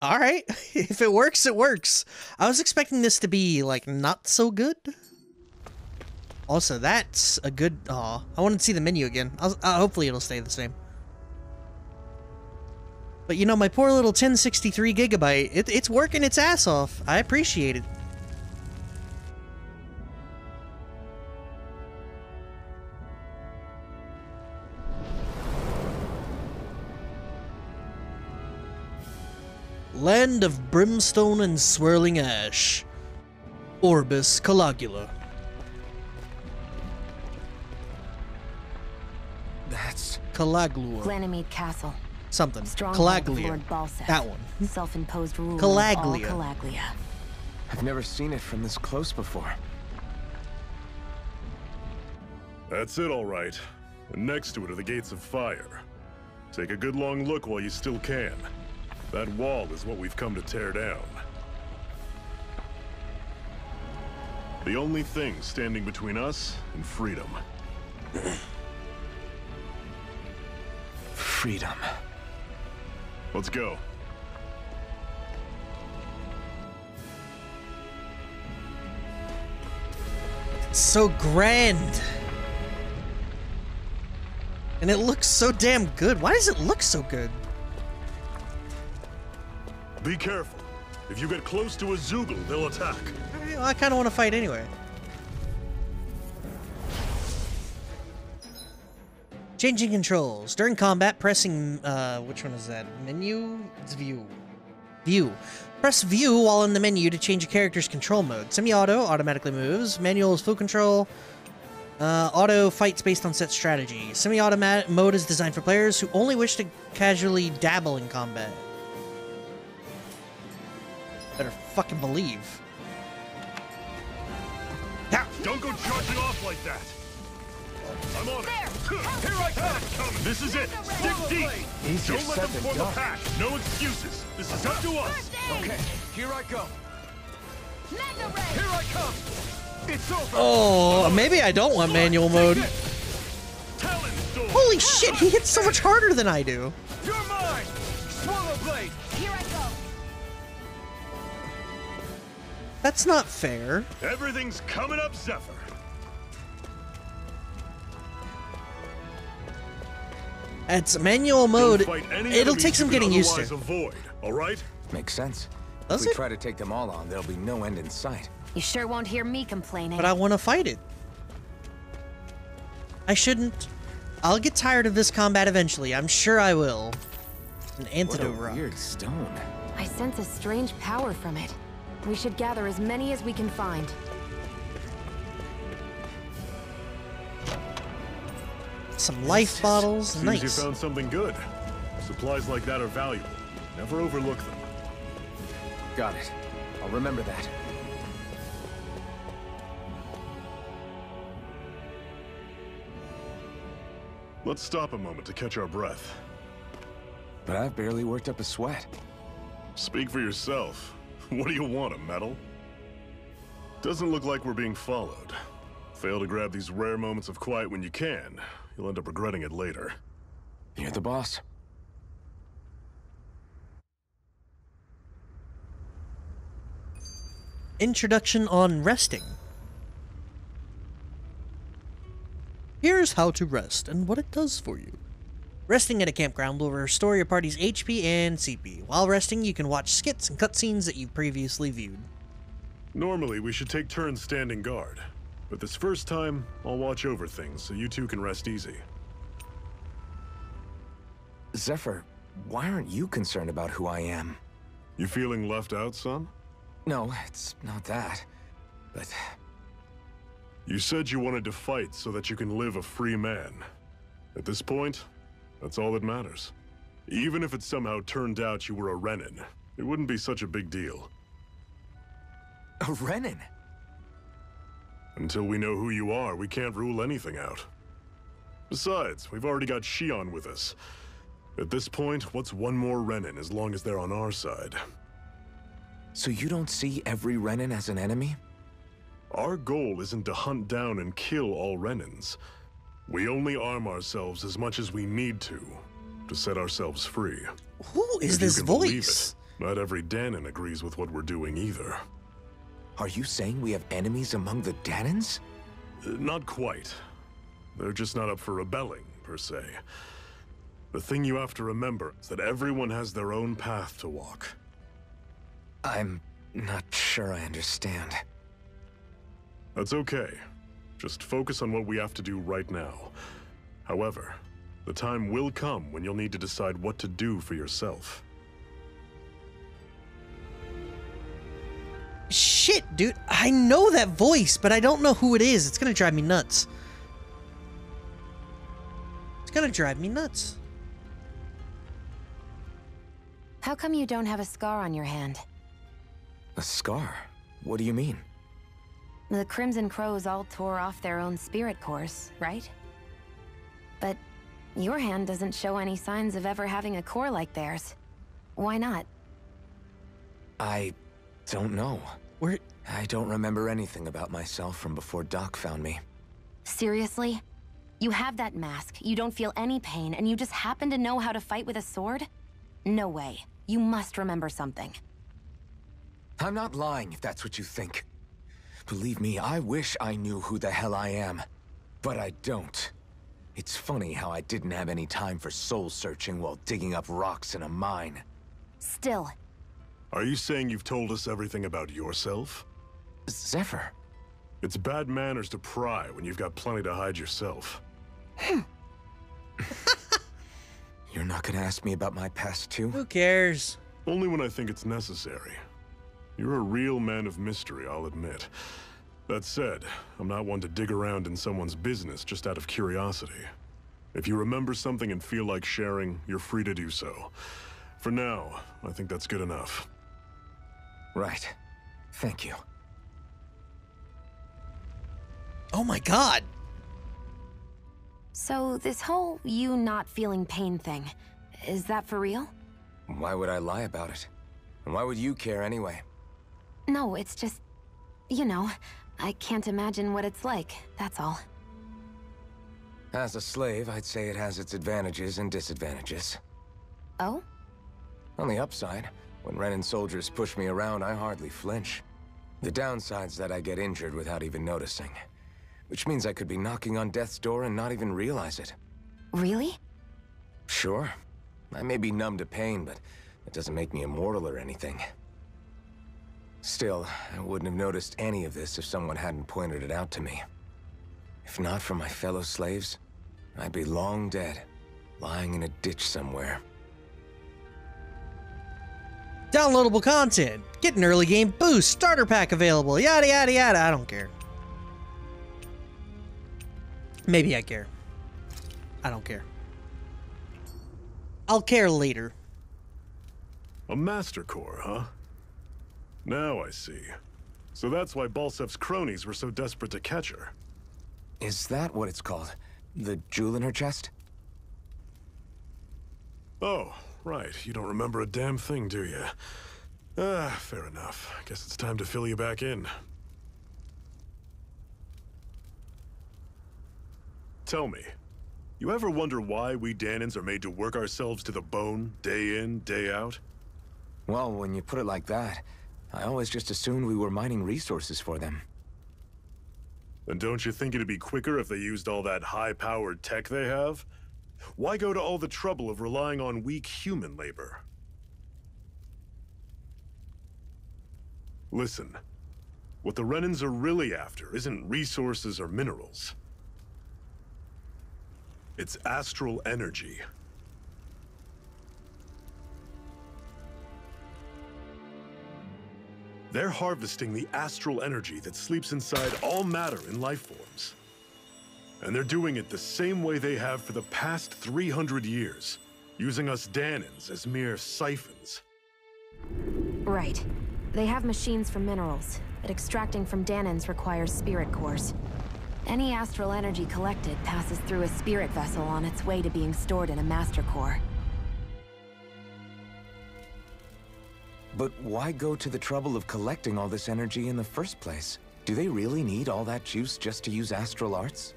Alright, if it works, it works. I was expecting this to be, like, not so good. Also, that's a good... Aw, I wanted to see the menu again. Hopefully it'll stay the same. But you know, my poor little 1063 gigabyte, it's working its ass off. I appreciate it. Land of brimstone and swirling ash. Orbis Calagula. Calaglua. Ganymede Castle. Something. Stronghold of Calaglia. Lord Balseth. That one. Self-imposed ruler Calaglia. of all Calaglia. I've never seen it from this close before. That's it, all right. And next to it are the gates of fire. Take a good long look while you still can. That wall is what we've come to tear down. The only thing standing between us and freedom. Freedom. Let's go. So grand. And it looks so damn good. Why does it look so good? Be careful. If you get close to a Zoogle, they'll attack. Well, I kind of want to fight anyway. Changing controls. During combat, pressing, which one is that? Menu? It's view. View. Press view while in the menu to change a character's control mode. Semi-auto automatically moves. Manual is full control. Auto fights based on set strategy. Semi-automatic mode is designed for players who only wish to casually dabble in combat. Better fucking believe. Don't go charging off like that. I'm on it. Here I come. This is it. Stick deep. Easier Don't let said them than form a done. pack. No excuses. This is up to us. Okay, here I go. Here I come. It's over. Oh, maybe I don't want manual mode. Holy shit, he hits so much harder than I do. You're mine. Swallow blade. Here I go. That's not fair. Everything's coming up, Zephyr. It's manual mode. It'll take some getting used to. Avoid, all right? Makes sense. Does if we it? try to take them all on, there'll be no end in sight. You sure won't hear me complaining. But I want to fight it. I shouldn't. I'll get tired of this combat eventually. I'm sure I will. An antidote What a rock. weird stone. I sense a strange power from it. We should gather as many as we can find. Some life bottles. Seems Nice. you found something good. Supplies like that are valuable. Never overlook them. Got it. I'll remember that. Let's stop a moment to catch our breath. But I've barely worked up a sweat. Speak for yourself. What do you want, a medal? Doesn't look like we're being followed. Fail to grab these rare moments of quiet when you can. You'll end up regretting it later. You're the boss. Introduction on resting. Here's how to rest and what it does for you. Resting at a campground will restore your party's HP and CP. While resting, you can watch skits and cutscenes that you've previously viewed. Normally, we should take turns standing guard. But this first time, I'll watch over things so you two can rest easy. Zephyr, why aren't you concerned about who I am? You feeling left out, son? No, it's not that. But You said you wanted to fight so that you can live a free man. At this point, that's all that matters. Even if it somehow turned out you were a Renin, it wouldn't be such a big deal. a Renin? Until we know who you are, we can't rule anything out. Besides, we've already got Shion with us. At this point, what's one more Renin as long as they're on our side? So you don't see every Renin as an enemy? Our goal isn't to hunt down and kill all Renins. We only arm ourselves as much as we need to set ourselves free. Who is If this you can believe voice? it, not every Danon agrees with what we're doing either. Are you saying we have enemies among the Danons? Not quite. They're just not up for rebelling, per se. The thing you have to remember is that everyone has their own path to walk. I'm not sure I understand. That's okay. Just focus on what we have to do right now. However, the time will come when you'll need to decide what to do for yourself. Shit, dude. I know that voice, but I don't know who it is. It's gonna drive me nuts. It's gonna drive me nuts. How come you don't have a scar on your hand? A scar? What do you mean? The Crimson Crows all tore off their own spirit cores, right? But your hand doesn't show any signs of ever having a core like theirs. Why not? I don't know. I don't remember anything about myself from before Doc found me. Seriously? You have that mask, you don't feel any pain, and you just happen to know how to fight with a sword? No way. You must remember something. I'm not lying if that's what you think. Believe me, I wish I knew who the hell I am. But I don't. It's funny how I didn't have any time for soul searching while digging up rocks in a mine. Still. Are you saying you've told us everything about yourself? Zephyr. It's bad manners to pry when you've got plenty to hide yourself. You're not gonna ask me about my past too? Who cares? Only when I think it's necessary. You're a real man of mystery, I'll admit. That said, I'm not one to dig around in someone's business just out of curiosity. If you remember something and feel like sharing, you're free to do so. For now, I think that's good enough. Right. Thank you. Oh my god! So this whole you not feeling pain thing, is that for real? Why would I lie about it? And why would you care anyway? No, it's just, you know, I can't imagine what it's like, that's all. As a slave, I'd say it has its advantages and disadvantages. Oh? On the upside, when Renan soldiers push me around, I hardly flinch. The downside's that I get injured without even noticing. Which means I could be knocking on death's door and not even realize it. Really? Sure. I may be numb to pain, but it doesn't make me immortal or anything. Still, I wouldn't have noticed any of this if someone hadn't pointed it out to me. If not for my fellow slaves, I'd be long dead, lying in a ditch somewhere. Downloadable content. Get an early game boost. Starter pack available. Yada yada yada. I don't care. Maybe I care. I don't care. I'll care later. A Master Core, huh? Now I see. So that's why Balsef's cronies were so desperate to catch her. Is that what it's called? The jewel in her chest? Oh, right. You don't remember a damn thing, do you? Ah, fair enough. Guess it's time to fill you back in. Tell me, you ever wonder why we Dahnans are made to work ourselves to the bone, day in, day out? Well, when you put it like that, I always just assumed we were mining resources for them. Then don't you think it'd be quicker if they used all that high-powered tech they have? Why go to all the trouble of relying on weak human labor? Listen, what the Renans are really after isn't resources or minerals. It's astral energy. They're harvesting the astral energy that sleeps inside all matter in life forms. And they're doing it the same way they have for the past 300 years, using us Dahnans as mere siphons. Right. They have machines for minerals, but extracting from Dahnans requires spirit cores. Any astral energy collected passes through a spirit vessel on its way to being stored in a master core. But why go to the trouble of collecting all this energy in the first place? Do they really need all that juice just to use astral arts?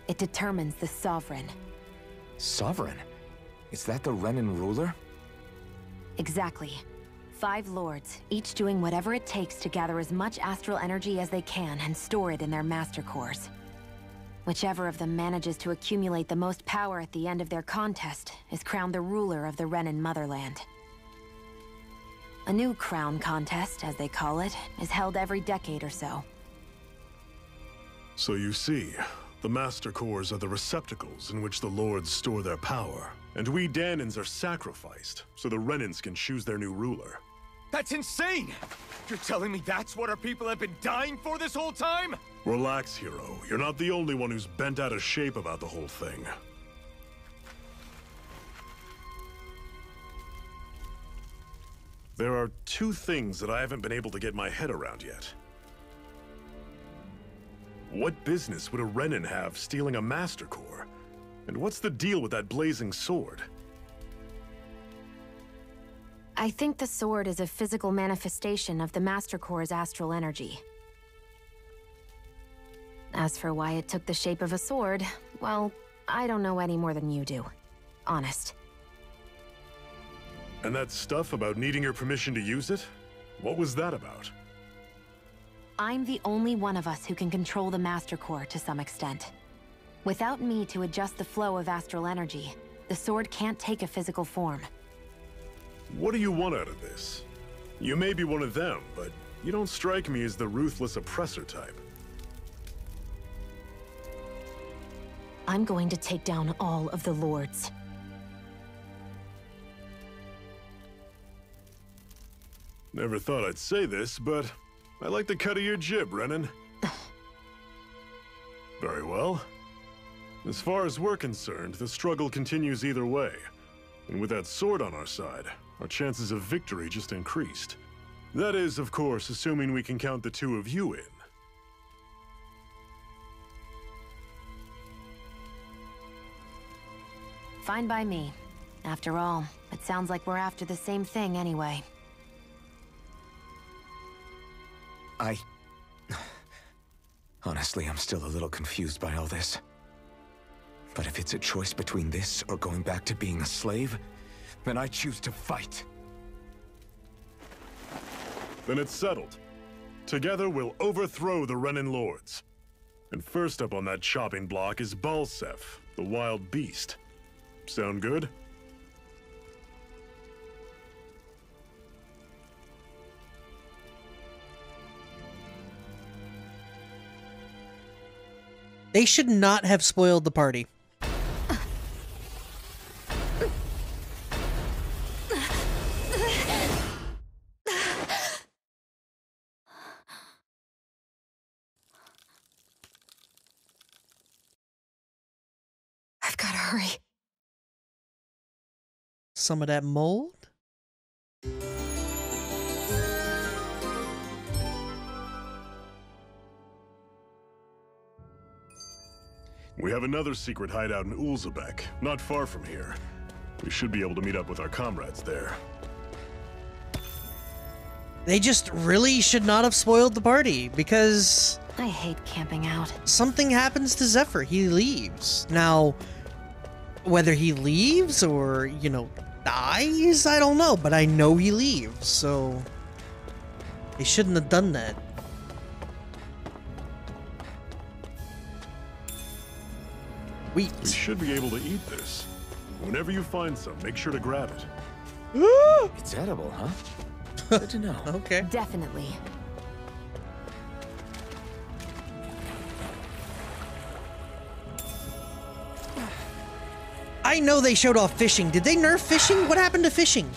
It determines the Sovereign. Sovereign? Is that the Renan ruler? Exactly. 5 lords, each doing whatever it takes to gather as much astral energy as they can and store it in their master cores. Whichever of them manages to accumulate the most power at the end of their contest is crowned the ruler of the Renan motherland. A new crown contest, as they call it, is held every decade or so. So you see, the Master Cores are the receptacles in which the Lords store their power. And we Dahnans are sacrificed, so the Renans can choose their new ruler. That's insane! You're telling me that's what our people have been dying for this whole time? Relax, hero. You're not the only one who's bent out of shape about the whole thing. There are two things that I haven't been able to get my head around yet. What business would a Renin have stealing a Master Core? And what's the deal with that blazing sword? I think the sword is a physical manifestation of the Master Core's astral energy. As for why it took the shape of a sword, well, I don't know any more than you do. Honest. And that stuff about needing your permission to use it? What was that about? I'm the only one of us who can control the Master Core to some extent. Without me to adjust the flow of astral energy, the sword can't take a physical form. What do you want out of this? You may be one of them, but you don't strike me as the ruthless oppressor type. I'm going to take down all of the Lords. Never thought I'd say this, but I like the cut of your jib, Renin. Very well. As far as we're concerned, the struggle continues either way. And with that sword on our side, our chances of victory just increased. That is, of course, assuming we can count the two of you in. Fine by me. After all, it sounds like we're after the same thing anyway. Honestly, I'm still a little confused by all this. But if it's a choice between this or going back to being a slave, then I choose to fight. Then it's settled. Together we'll overthrow the Renin Lords. And first up on that chopping block is Balsef, the wild beast. Sound good? They should not have spoiled the party. I've got to hurry. Some of that mold? We have another secret hideout in Ulzebek, not far from here. We should be able to meet up with our comrades there. They just really should not have spoiled the party, because I hate camping out. something happens to Zephyr. He leaves. Now, whether he leaves or, you know, dies, I don't know, but I know he leaves, so they shouldn't have done that. We should be able to eat this. Whenever you find some, make sure to grab it. It's edible, huh? Good to know. Okay. Definitely. I know they showed off fishing. Did they nerf fishing? What happened to fishing?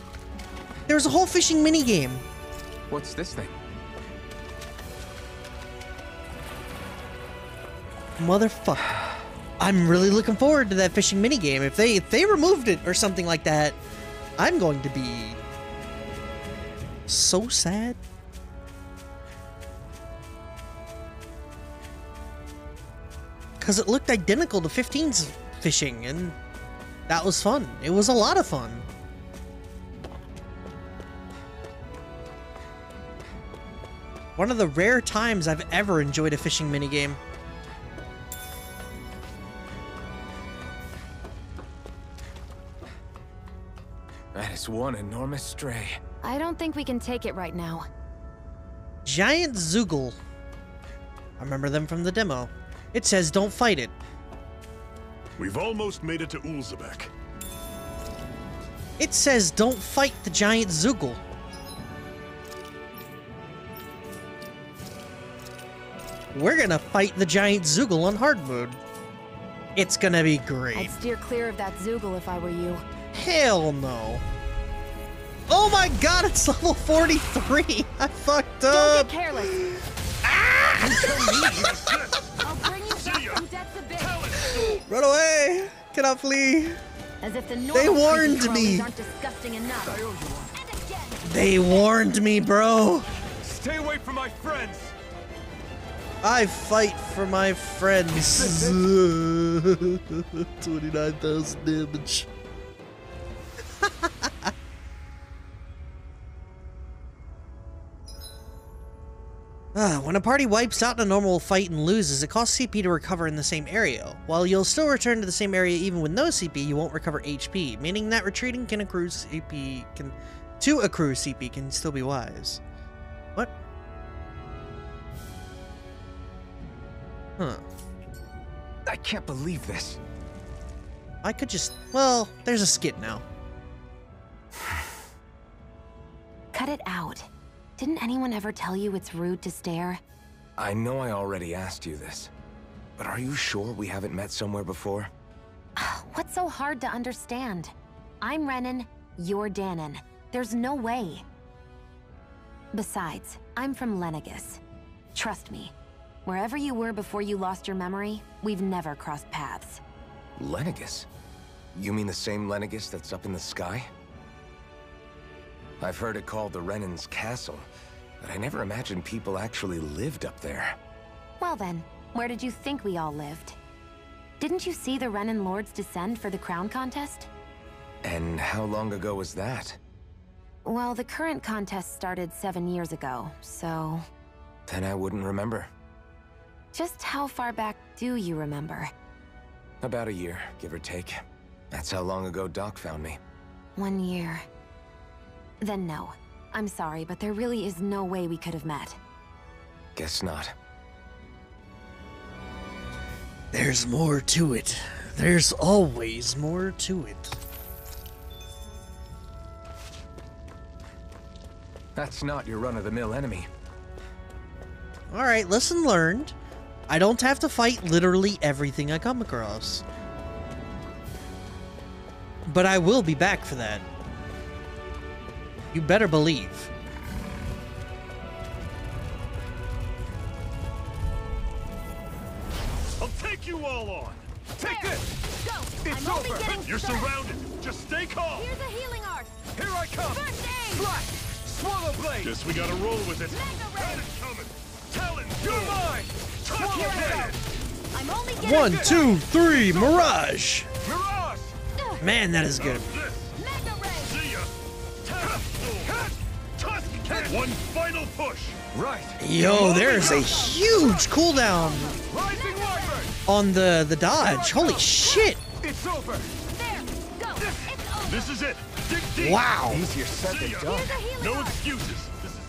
There was a whole fishing minigame. What's this thing? Motherfucker. I'm really looking forward to that fishing minigame. If they removed it or something like that, I'm going to be so sad. Because it looked identical to 15's fishing, and that was fun. It was a lot of fun. One of the rare times I've ever enjoyed a fishing minigame. That is one enormous stray. I don't think we can take it right now. Giant Zoogle. I remember them from the demo. It says don't fight it. We've almost made it to Ulzebek. It says don't fight the giant Zoogle. We're gonna fight the giant Zoogle on hard mode. It's gonna be great. I'd steer clear of that Zoogle if I were you. Hell no. Oh my god, it's level 43! I fucked up! Don't get careless. I'll bring you back from death's abyss. Run away! Cannot flee! As if the normal They warned creepy me! crawlies aren't disgusting enough. They warned me, bro! Stay away from my friends! I fight for my friends. 29,000 damage. When a party wipes out in a normal fight and loses, it costs CP to recover in the same area. While you'll still return to the same area even with no CP, you won't recover HP, meaning that retreating can accrue CP can still be wise. What? Huh. I can't believe this. I could just... Well, there's a skit now. Cut it out. Didn't anyone ever tell you it's rude to stare? I know I already asked you this, but are you sure we haven't met somewhere before? What's so hard to understand? I'm Renan, you're Danon. There's no way. Besides, I'm from Lenegus. Trust me, wherever you were before you lost your memory, we've never crossed paths. Lenegus? You mean the same Lenegus that's up in the sky? I've heard it called the Renan's Castle, but I never imagined people actually lived up there. Well then, where did you think we all lived? Didn't you see the Renan Lords descend for the crown contest? And how long ago was that? Well, the current contest started 7 years ago, so... Then I wouldn't remember. Just how far back do you remember? About a year, give or take. That's how long ago Doc found me. 1 year. Then no. I'm sorry, but there really is no way we could have met. Guess not. There's more to it. There's always more to it. That's not your run-of-the-mill enemy. Alright, lesson learned. I don't have to fight literally everything I come across. But I will be back for that. You better believe. I'll take you all on. Take this! Go! It's I'm only over! getting You're started. surrounded. Just stay calm. Here's a healing art. Here I come! First aid. Slash! Swallow blade! Guess we gotta roll with it. Mega That ray. is coming. Talon, You're mine! Swallow Here I blade. go. I'm only getting 1, 2, 3, Mirage! Mirage! Man, that is good. This. Mega ray. See ya. Talon sword. Tusk cannon. One final push. Right! Yo, there's a huge cooldown Rising Wyvern! on the dodge. Holy shit! It's over! There. Go. It's over. This is it. Dig deep. Wow. Easier said See than ya. done. Here's a healing No art. excuses. This is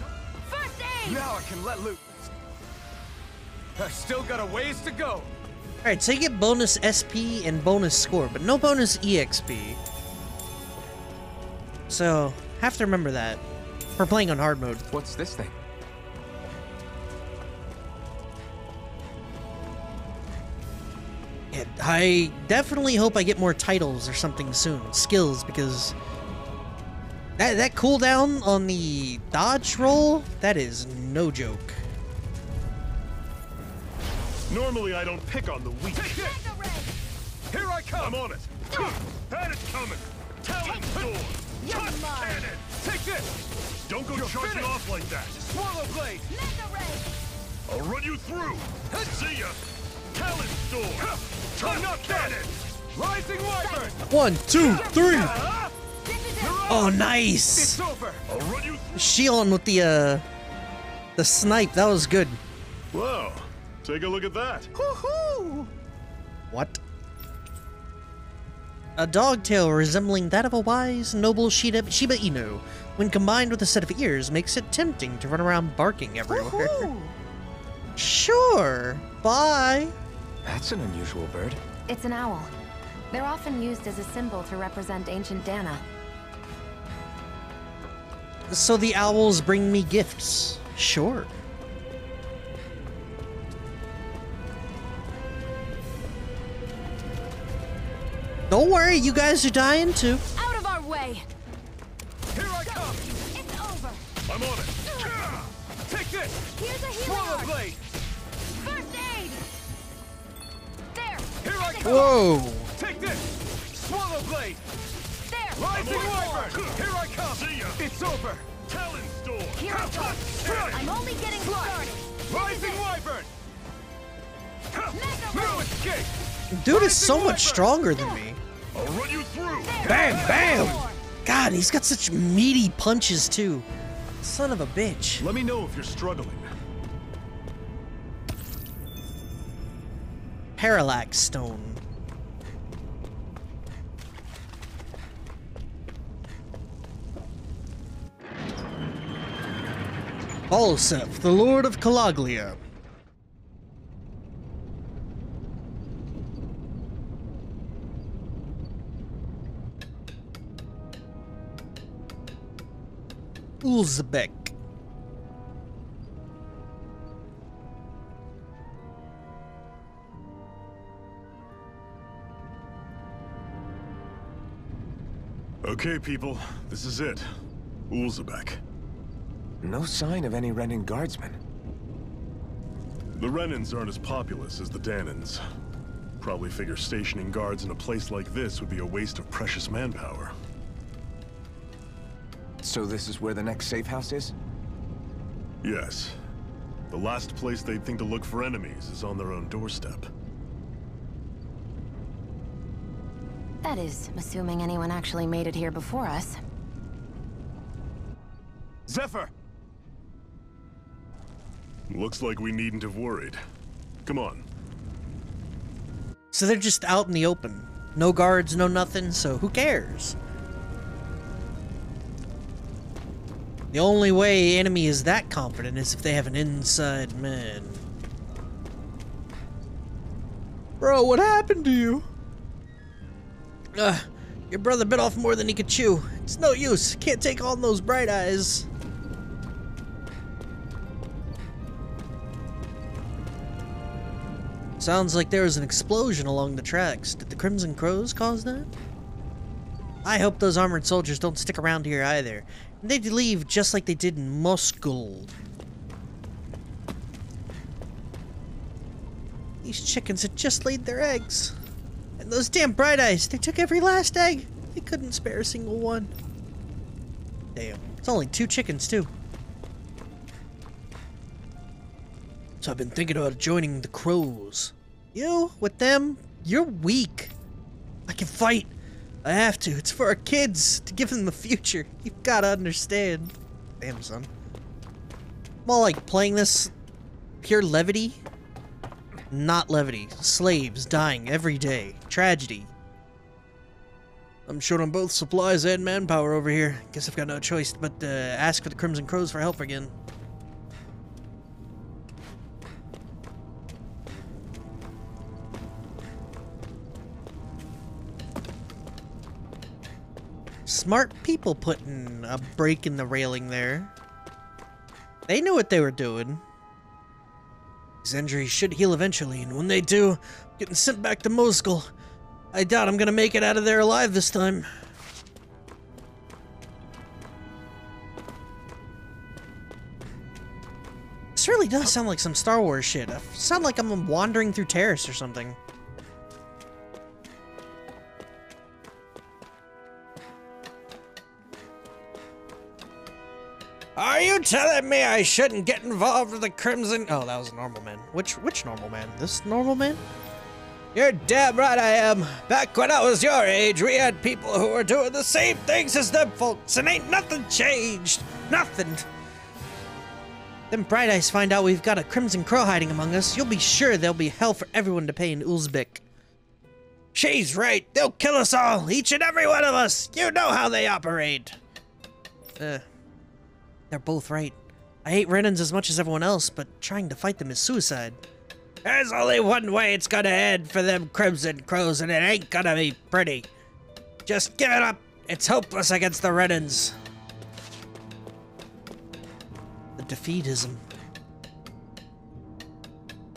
First aid. Now I can let loose. I still got a ways to go. Alright, so you get bonus SP and bonus score, but no bonus EXP. So, have to remember that. For playing on hard mode. What's this thing? Yeah, I definitely hope I get more titles or something soon. Skills, because... That cooldown on the dodge roll, that is no joke. Normally I don't pick on the weak. Take this! Mega ray. Here I come! I'm on it. That is coming. Talon sword. You're Tusk mine. cannon. Take this! Don't go You're charging finished. off like that. Swallow blade! Mega ray. I'll run you through. See ya. Talon sword. I'm not Tusk done. cannon. Rising Wyvern! 1, 2, 3! Ah! This is it. Oh, nice! It's over! I'll run you through. Shion with the snipe, that was good. Whoa. Take a look at that. Woohoo! What? A dog tail resembling that of a wise, noble Shiba Inu, when combined with a set of ears, makes it tempting to run around barking everywhere. Woohoo! Sure. Bye. That's an unusual bird. It's an owl. They're often used as a symbol to represent ancient Dana. So the owls bring me gifts. Sure. Don't worry, you guys are dying too. Out of our way. Here I come! I'm on it. Take this! Here's a healing Swallow arc. blade! First aid! There! Here I come! Whoa! Take this! Swallow blade! There! Rising Wyvern! Here I come! See ya. It's over! Talon Storm. Here I come! I'm only getting started! Rising Wyvern! Mega No Ray! escape! Dude is so much stronger than me. I'll run you through. Bam, bam! God, he's got such meaty punches too. Son of a bitch. Let me know if you're struggling. Parallax Stone. Balseph, the Lord of Calaglia. Uzbek. Okay, people, this is it. Ulzebek. No sign of any Renin guardsmen. The Renins aren't as populous as the Danins. Probably figure stationing guards in a place like this would be a waste of precious manpower. So this is where the next safe house is? Yes. The last place they'd think to look for enemies is on their own doorstep. That is, assuming anyone actually made it here before us. Zephyr! Looks like we needn't have worried. Come on. So they're just out in the open. No guards, no nothing, so who cares? The only way enemy is that confident is if they have an inside man. Bro, what happened to you? Your brother bit off more than he could chew. It's no use. Can't take on those bright eyes. Sounds like there was an explosion along the tracks. Did the Crimson Crows cause that? I hope those armored soldiers don't stick around here either. They'd leave just like they did in Moskul. These chickens had just laid their eggs. And those damn bright eyes, they took every last egg. They couldn't spare a single one. Damn, it's only 2 chickens too. So I've been thinking about joining the Crows. You, with them, you're weak. I can fight. I have to. It's for our kids, to give them the future. You've gotta understand. Damn, son. I'm all like playing this pure levity. Not levity. Slaves dying every day. Tragedy. I'm short on both supplies and manpower over here. Guess I've got no choice but to ask for the Crimson Crows for help again. Smart people putting a break in the railing there. They knew what they were doing. These injuries should heal eventually, and when they do, I'm getting sent back to Moskul. I doubt I'm gonna make it out of there alive this time. This really does sound like some Star Wars shit. I sound like I'm wandering through Terrace or something. Are you telling me I shouldn't get involved with the Crimson? Oh, that was a normal man. Which normal man? This normal man? You're damn right I am. Back when I was your age, we had people who were doing the same things as them folks, and ain't nothing changed. Nothing. Them Bright Eyes find out we've got a Crimson Crow hiding among us, you'll be sure there'll be hell for everyone to pay in Uzbek. She's right. They'll kill us all, each and every one of us. You know how they operate. They're both right. I hate Renins as much as everyone else, but trying to fight them is suicide. There's only one way it's gonna end for them Crimson Crows, and it ain't gonna be pretty. Just give it up. It's hopeless against the Renins. The defeatism.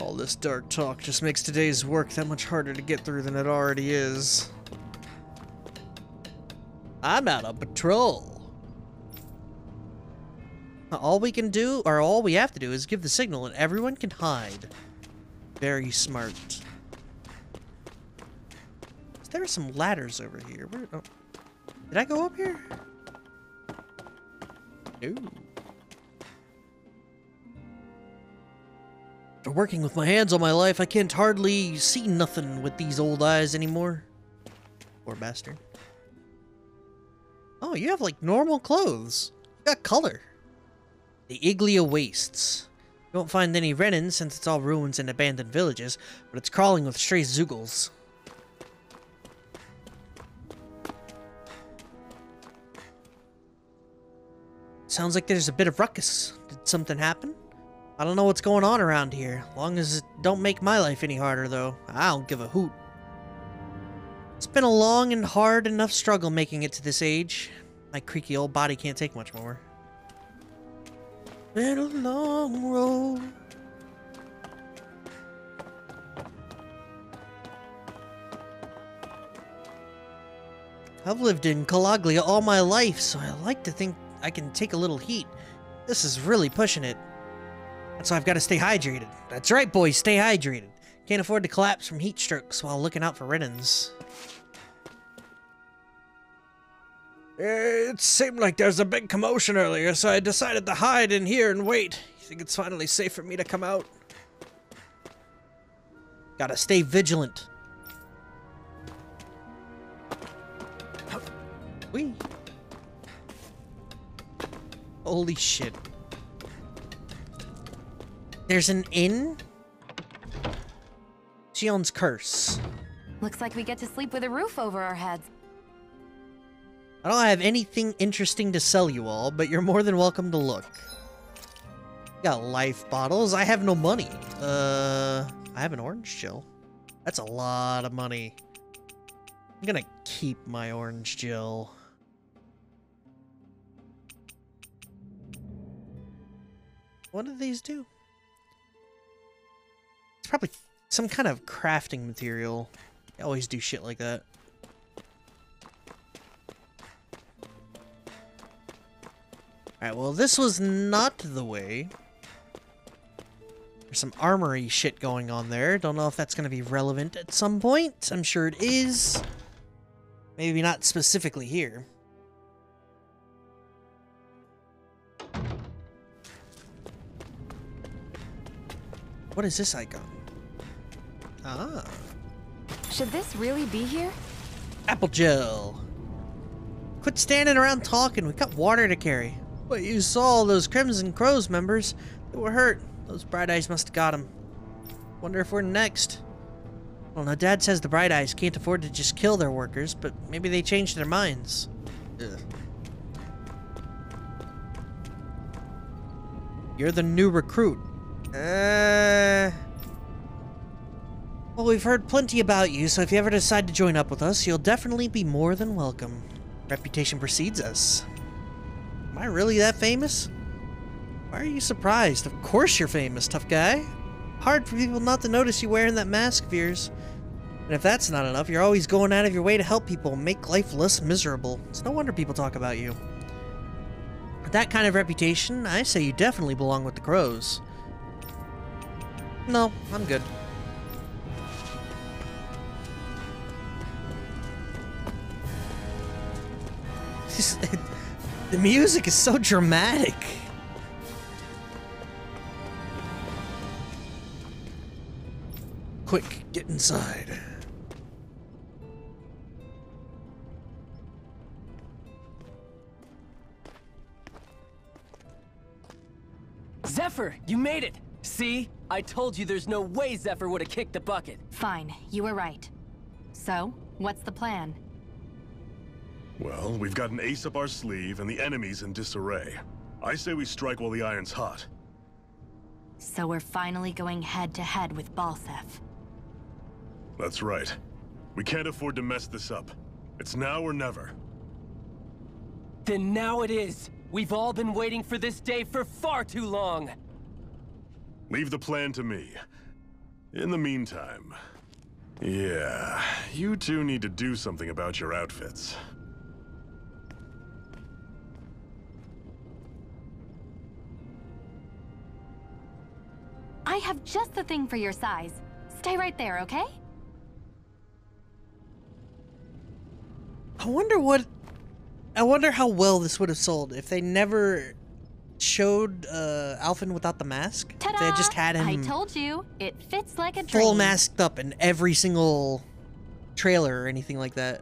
All this dark talk just makes today's work that much harder to get through than it already is. I'm out on patrol. All we can do, or all we have to do, is give the signal and everyone can hide. Very smart. There are some ladders over here. Where, oh. Did I go up here? No. After working with my hands all my life, I can't hardly see nothing with these old eyes anymore. Poor bastard. Oh, you have like normal clothes. You got color. The Iglia Wastes. You won't find any Renin since it's all ruins and abandoned villages, but it's crawling with stray Zeugles. Sounds like there's a bit of ruckus. Did something happen? I don't know what's going on around here. Long as it don't make my life any harder, though. I don't give a hoot. It's been a long and hard enough struggle making it to this age. My creaky old body can't take much more. Been a long road. I've lived in Calaglia all my life, so I like to think I can take a little heat. This is really pushing it. That's why I've got to stay hydrated. That's right, boys, stay hydrated. Can't afford to collapse from heat strokes while looking out for Renins. It seemed like there was a big commotion earlier, so I decided to hide in here and wait. You think it's finally safe for me to come out? Gotta stay vigilant. Whee! Holy shit. There's an inn? Shion's Curse. Looks like we get to sleep with a roof over our heads. I don't have anything interesting to sell you all, but you're more than welcome to look. Got life bottles. I have no money. I have an orange gel. That's a lot of money. I'm gonna keep my orange gel. What do these do? It's probably some kind of crafting material. I always do shit like that. Alright, well, this was not the way. There's some armory shit going on there. Don't know if that's going to be relevant at some point. I'm sure it is. Maybe not specifically here. What is this icon? Ah. Should this really be here? Apple gel. Quit standing around talking. We got water to carry. But you saw all those Crimson Crows members. They were hurt. Those Bright Eyes must have got them. Wonder if we're next. Well, now Dad says the Bright Eyes can't afford to just kill their workers, but maybe they changed their minds. Ugh. You're the new recruit. Well, we've heard plenty about you, so if you ever decide to join up with us, you'll definitely be more than welcome. Reputation precedes us. Am I really that famous? Why are you surprised? Of course you're famous, tough guy. Hard for people not to notice you wearing that mask of yours. And if that's not enough, you're always going out of your way to help people make life less miserable. It's no wonder people talk about you. With that kind of reputation, I say you definitely belong with the Crows. No, I'm good. The music is so dramatic. Quick, get inside. Zephyr, you made it! See? I told you there's no way Zephyr would have kicked the bucket. Fine, you were right. So, what's the plan? Well, we've got an ace up our sleeve and the enemy's in disarray. I say we strike while the iron's hot. So we're finally going head-to-head with Balseph. That's right. We can't afford to mess this up. It's now or never. Then now it is! We've all been waiting for this day for far too long! Leave the plan to me. In the meantime... yeah, you two need to do something about your outfits. have just the thing for your size. Stay right there, okay? I wonder how well this would have sold if they never showed Alphen without the mask. Ta-da! If they had just had him I told you, it fits like a dream. full masked up in every single trailer or anything like that.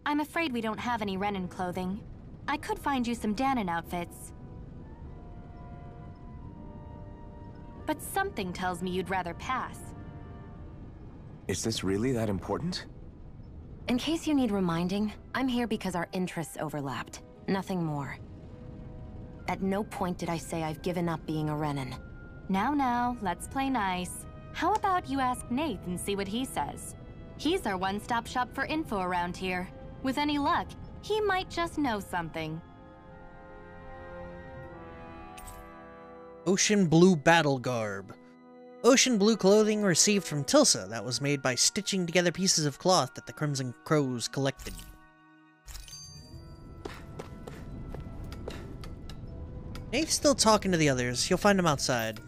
I'm afraid we don't have any Renin clothing. I could find you some Danon outfits. But something tells me you'd rather pass. Is this really that important? In case you need reminding, I'm here because our interests overlapped. Nothing more. At no point did I say I've given up being a Renin. Now, let's play nice. How about you ask Nath and see what he says? He's our one-stop shop for info around here. With any luck, he might just know something. Ocean blue battle garb. Ocean blue clothing received from Tilsa that was made by stitching together pieces of cloth that the Crimson Crows collected. Nate's still talking to the others. You'll find him outside.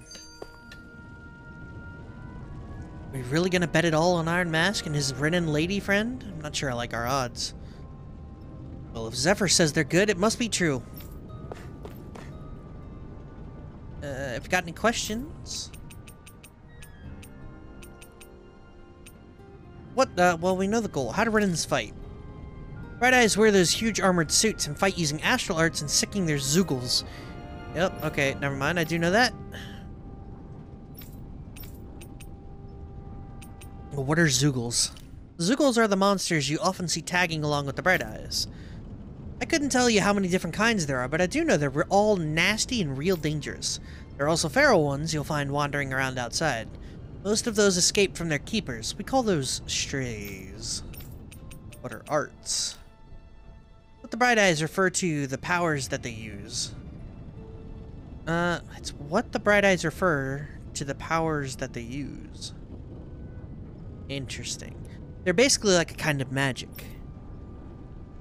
Are we really gonna bet it all on Iron Mask and his Renin lady friend? I'm not sure I like our odds. Well, if Zephyr says they're good, it must be true. If you got any questions? What, well, we know the goal. How do Renins fight? Bright Eyes wear those huge armored suits and fight using astral arts and sicking their Zoogles. Yep, okay, never mind, I do know that. Well, what are Zoogles? Zoogles are the monsters you often see tagging along with the Bright Eyes. I couldn't tell you how many different kinds there are, but I do know they're all nasty and real dangerous. There are also feral ones you'll find wandering around outside. Most of those escape from their keepers. We call those strays. What are arts? What the Bright Eyes refer to the powers that they use. It's what the Bright Eyes refer to the powers that they use. Interesting. They're basically like a kind of magic.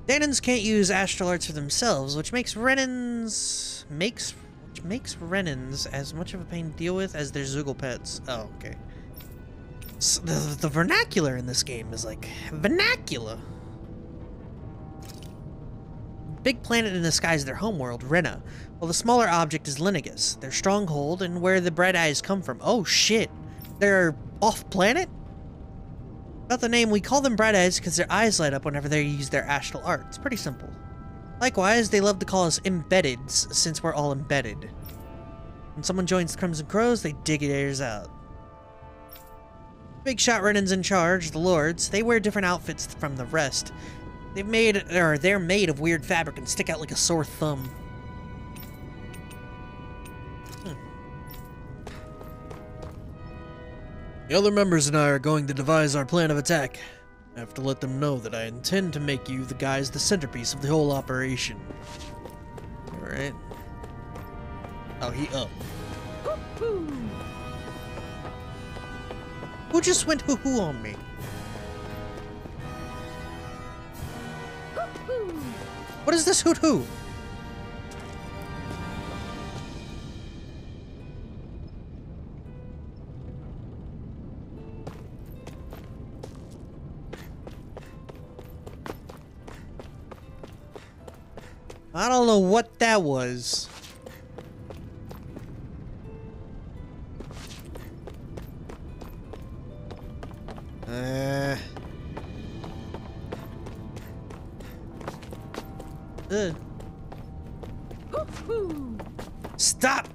Danons can't use astral arts for themselves, which makes Renins as much of a pain to deal with as their Zoogle pets. Oh, okay. So the vernacular in this game is like vernacular. Big planet in the sky is their homeworld, Rena, while the smaller object is Linagus, their stronghold and where the Bright Eyes come from. Oh shit, they're off-planet? About the name, we call them Bright Eyes because their eyes light up whenever they use their astral art. It's pretty simple. Likewise, they love to call us Embeddids, since we're all embedded. When someone joins the Crimson Crows, they dig ears out. Big shot Renins in charge, the Lords, they wear different outfits from the rest. They're made of weird fabric and stick out like a sore thumb. The other members and I are going to devise our plan of attack. I have to let them know that I intend to make you the guys the centerpiece of the whole operation. Alright. Oh, he up. Who just went hoo-hoo on me? What is this hoot-hoo? I don't know what that was. Stop!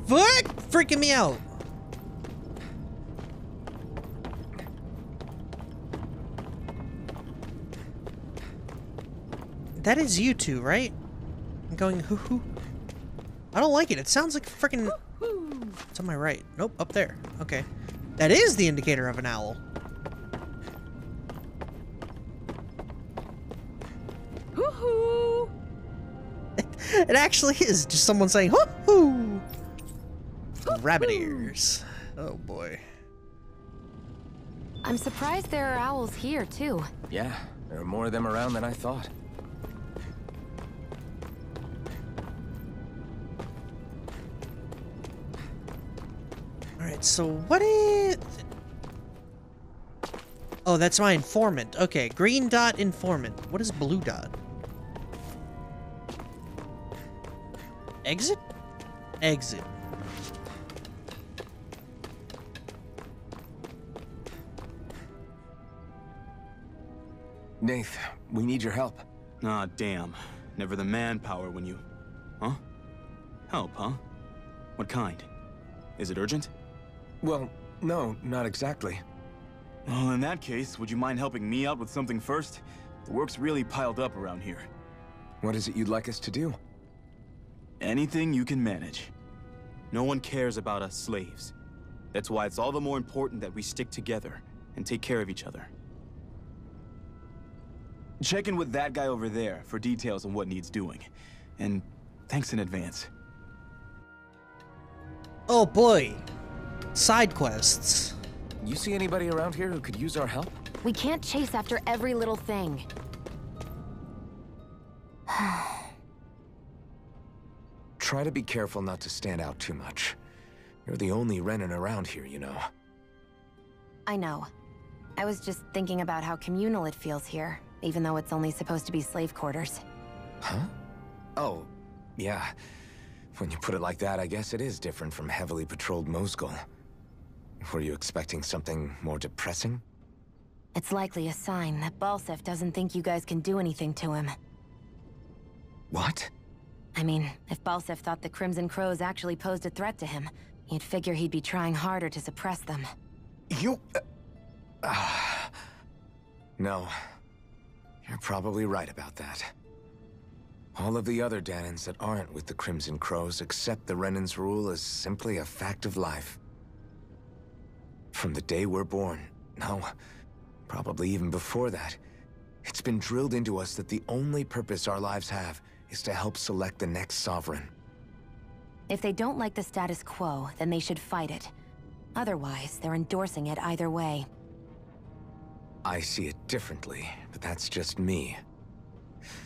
Fuck! Freaking me out. That is you two, right? I'm going hoo-hoo. I don't like it. It sounds like freaking... It's on my right. Nope, up there. Okay. That is the indicator of an owl. Hoo-hoo! It actually is just someone saying hoo-hoo! Rabbit ears. Oh boy. I'm surprised there are owls here, too. Yeah, there are more of them around than I thought. Alright, so what is... Oh, that's my informant. Okay, green dot informant. What is blue dot? Exit? Exit. Nath, we need your help. Ah, damn. Never the manpower when you... Huh? Help, huh? What kind? Is it urgent? Well, no, not exactly. Well, in that case, would you mind helping me out with something first? The work's really piled up around here. What is it you'd like us to do? Anything you can manage. No one cares about us slaves. That's why it's all the more important that we stick together and take care of each other. Check in with that guy over there for details on what needs doing. And thanks in advance. Oh boy. Side quests. You see anybody around here who could use our help? We can't chase after every little thing. Try to be careful not to stand out too much. You're the only Renin around here, you know. I know. I was just thinking about how communal it feels here, even though it's only supposed to be slave quarters. Huh? Oh, yeah. When you put it like that, I guess it is different from heavily patrolled Mosgul. Were you expecting something more depressing? It's likely a sign that Balsef doesn't think you guys can do anything to him. What? I mean, if Balsef thought the Crimson Crows actually posed a threat to him, you'd figure he'd be trying harder to suppress them. You... No. You're probably right about that. All of the other Danans that aren't with the Crimson Crows accept the Renin's rule as simply a fact of life. From the day we're born, no, probably even before that, it's been drilled into us that the only purpose our lives have is to help select the next sovereign. If they don't like the status quo, then they should fight it. Otherwise, they're endorsing it either way. I see it differently, but that's just me.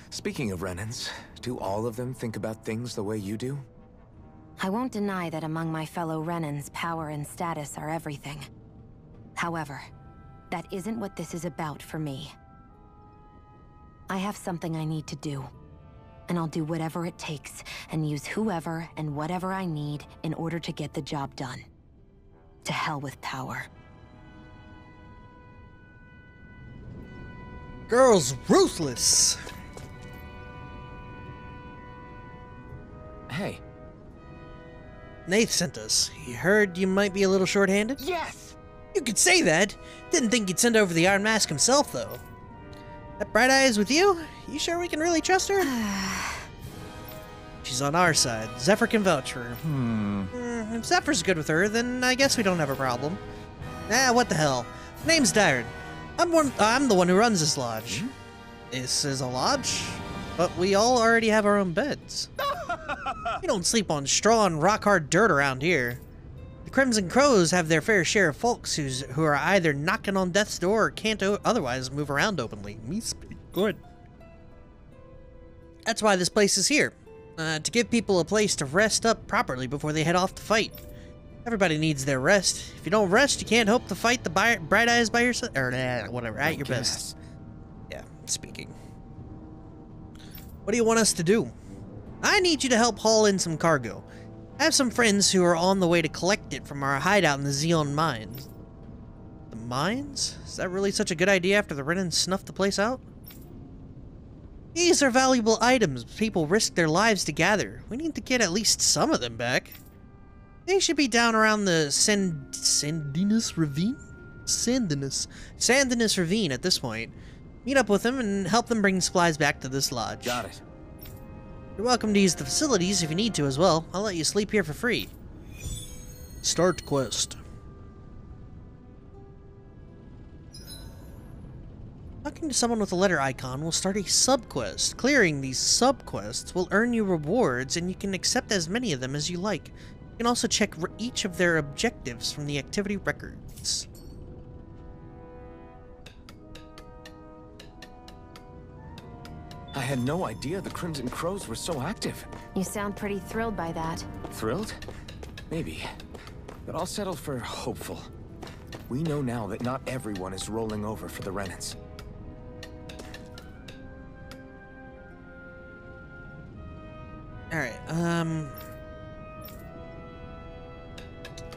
Speaking of Renins, do all of them think about things the way you do? I won't deny that among my fellow Renins, power and status are everything. However, that isn't what this is about for me. I have something I need to do, and I'll do whatever it takes and use whoever and whatever I need in order to get the job done. To hell with power. Girl's ruthless. Hey. Nath sent us. He heard you might be a little short-handed? Yes! You could say that. Didn't think you'd send over the Iron Mask himself, though. That Bright Eye is with you? You sure we can really trust her? She's on our side. Zephyr can vouch for her. If Zephyr's good with her, then I guess we don't have a problem. What the hell. Name's Dyrd. I'm the one who runs this lodge. This is a lodge, but we all already have our own beds. We don't sleep on straw and rock-hard dirt around here. The Crimson Crows have their fair share of folks who are either knocking on death's door or can't otherwise move around openly. Me speak good. That's why this place is here. To give people a place to rest up properly before they head off to fight. Everybody needs their rest. If you don't rest, you can't hope to fight the Bright Eyes by yourself, or whatever, at your best. Yeah, speaking. What do you want us to do? I need you to help haul in some cargo. I have some friends who are on the way to collect it from our hideout in the Zeon mines. The mines? Is that really such a good idea after the Renin snuffed the place out? These are valuable items people risk their lives to gather. We need to get at least some of them back. They should be down around the Sandinus Ravine? Sandinus Ravine at this point. Meet up with them and help them bring supplies back to this lodge. Got it. You're welcome to use the facilities if you need to as well. I'll let you sleep here for free. Start quest. Talking to someone with a letter icon will start a sub-quest. Clearing these sub-quests will earn you rewards, and you can accept as many of them as you like. You can also check each of their objectives from the activity records. I had no idea the Crimson Crows were so active. You sound pretty thrilled by that. Thrilled? Maybe. but I'll settle for hopeful. We know now that not everyone is rolling over for the Renans. Alright,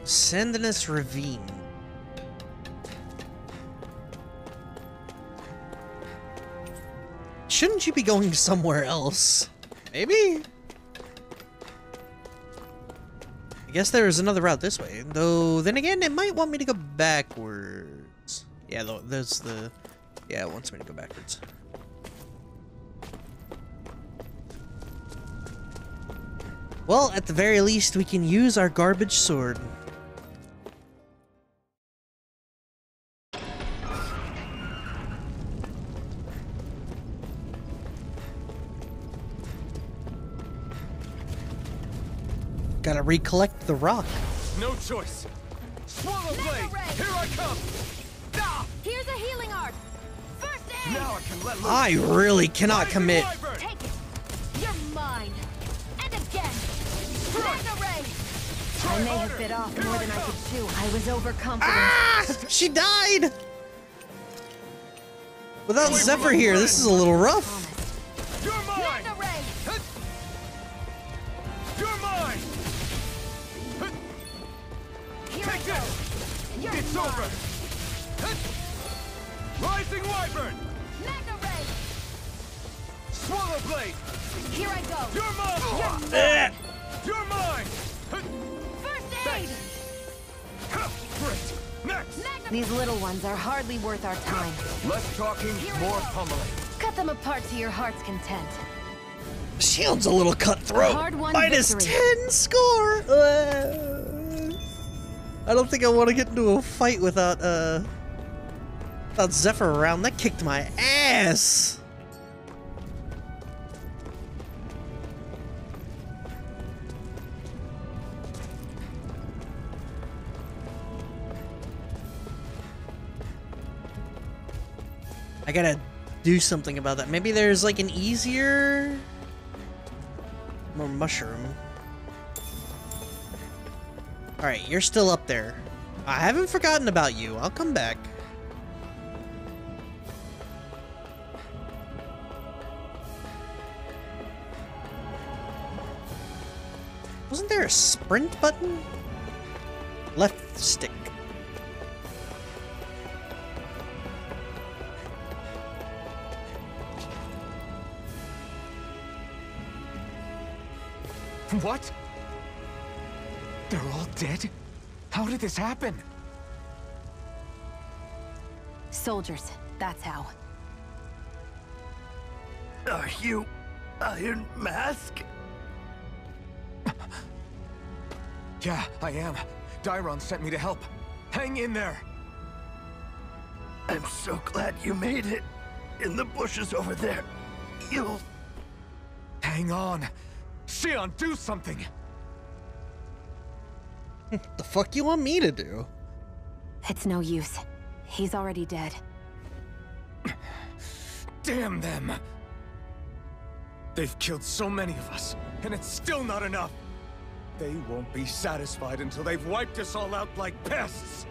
Sandinus Ravine. Shouldn't you be going somewhere else? Maybe? I guess there's another route this way. Though, then again, it might want me to go backwards. Yeah, there's the... Yeah, it wants me to go backwards. Well, at the very least, we can use our garbage sword. Gotta recollect the rock. No choice. Swallow blade. Here I come. Ah! Here's a healing art. First aid. Now I can let loose. I really cannot commit. Take it. You're mine. And again. Mega ray. I may have bit off more than I could chew. I was overconfident. Ah! She died! Without Zephyr here, this is a little rough. You're mine. Mega ray. You're mine. Take this. It's over. Rising wyvern. Mega ray. Swallow blade. Here I go. You're mine. You're mine. You're mine. First aid. Great. Next. These little ones are hardly worth our time. Less talking, more pummeling. Cut them apart to your heart's content. Shield's a little cutthroat. Hard-won Minus victory. 10 score. I don't think I want to get into a fight without Zephyr around. That kicked my ass. I gotta do something about that. Maybe there's like an easier... More mushroom. Alright, you're still up there. I haven't forgotten about you. I'll come back. Wasn't there a sprint button? Left stick. What? They're all dead? How did this happen? Soldiers, that's how. Are you Iron Mask? Yeah, I am. Dairon sent me to help. Hang in there. I'm so glad you made it. In the bushes over there. You'll... Hang on. Xion, do something! The fuck you want me to do? It's no use. He's already dead. Damn them! They've killed so many of us, and it's still not enough! They won't be satisfied until they've wiped us all out like pests!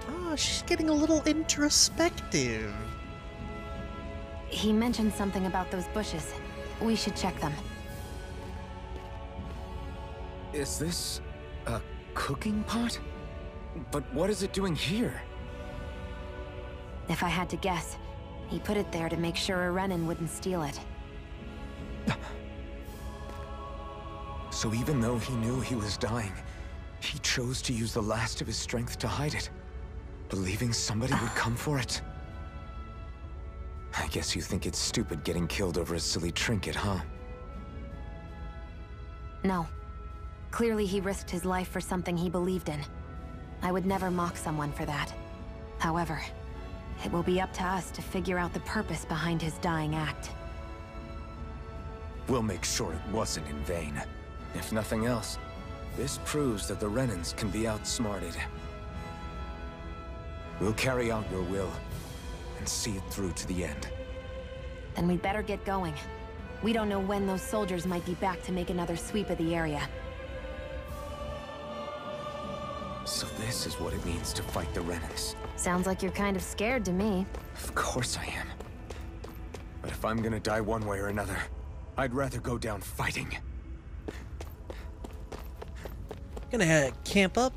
Oh, she's getting a little introspective. He mentioned something about those bushes. We should check them. Is this a cooking pot? But what is it doing here? If I had to guess, he put it there to make sure a Renan wouldn't steal it. So even though he knew he was dying, he chose to use the last of his strength to hide it, believing somebody would come for it. I guess you think it's stupid getting killed over a silly trinket, huh? No. Clearly he risked his life for something he believed in. I would never mock someone for that. However, it will be up to us to figure out the purpose behind his dying act. We'll make sure it wasn't in vain. If nothing else, this proves that the Renans can be outsmarted. We'll carry out your will, and see it through to the end. Then we'd better get going. We don't know when those soldiers might be back to make another sweep of the area. So this is what it means to fight the Renans. Sounds like you're kind of scared to me. Of course I am. But if I'm gonna die one way or another, I'd rather go down fighting. Gonna camp up.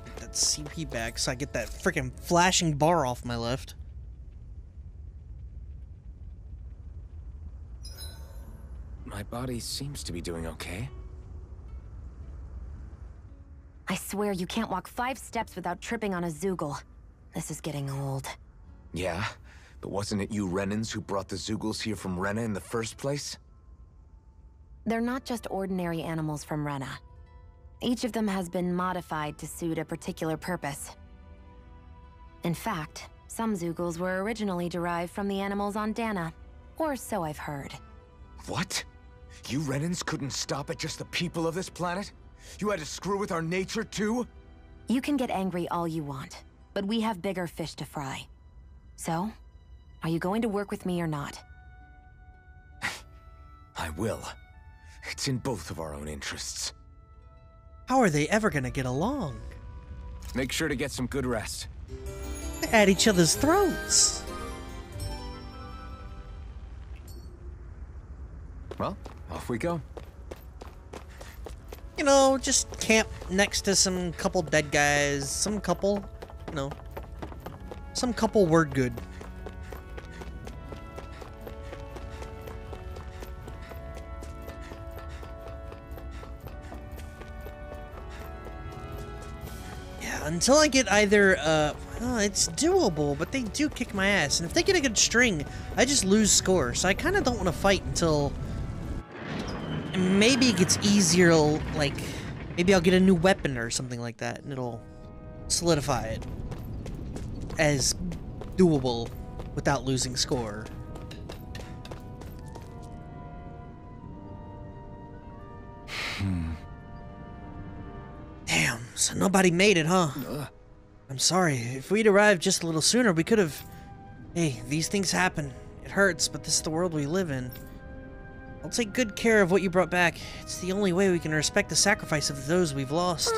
Get that CP back so I get that freaking flashing bar off my left. My body seems to be doing okay. I swear you can't walk 5 steps without tripping on a Zoogle. This is getting old. Yeah, but wasn't it you Renans who brought the Zoogles here from Rena in the first place? They're not just ordinary animals from Rena. Each of them has been modified to suit a particular purpose. In fact, some Zoogles were originally derived from the animals on Dana, or so I've heard. What? You Renans couldn't stop at just the people of this planet? You had to screw with our nature too? You can get angry all you want, but we have bigger fish to fry. So, are you going to work with me or not? I will. It's in both of our own interests. How are they ever gonna get along? Make sure to get some good rest. They're at each other's throats. Well, off we go. You know, just camp next to some couple dead guys. Some couple were good. Yeah, until I get either, well, it's doable, but they do kick my ass. And if they get a good string, I just lose score. So I kind of don't want to fight until maybe it gets easier, like, maybe I'll get a new weapon or something like that, and it'll solidify it as doable without losing score. Damn, so nobody made it, huh? I'm sorry. If we'd arrived just a little sooner, we could have... Hey, these things happen. It hurts, but this is the world we live in. I'll take good care of what you brought back. It's the only way we can respect the sacrifice of those we've lost.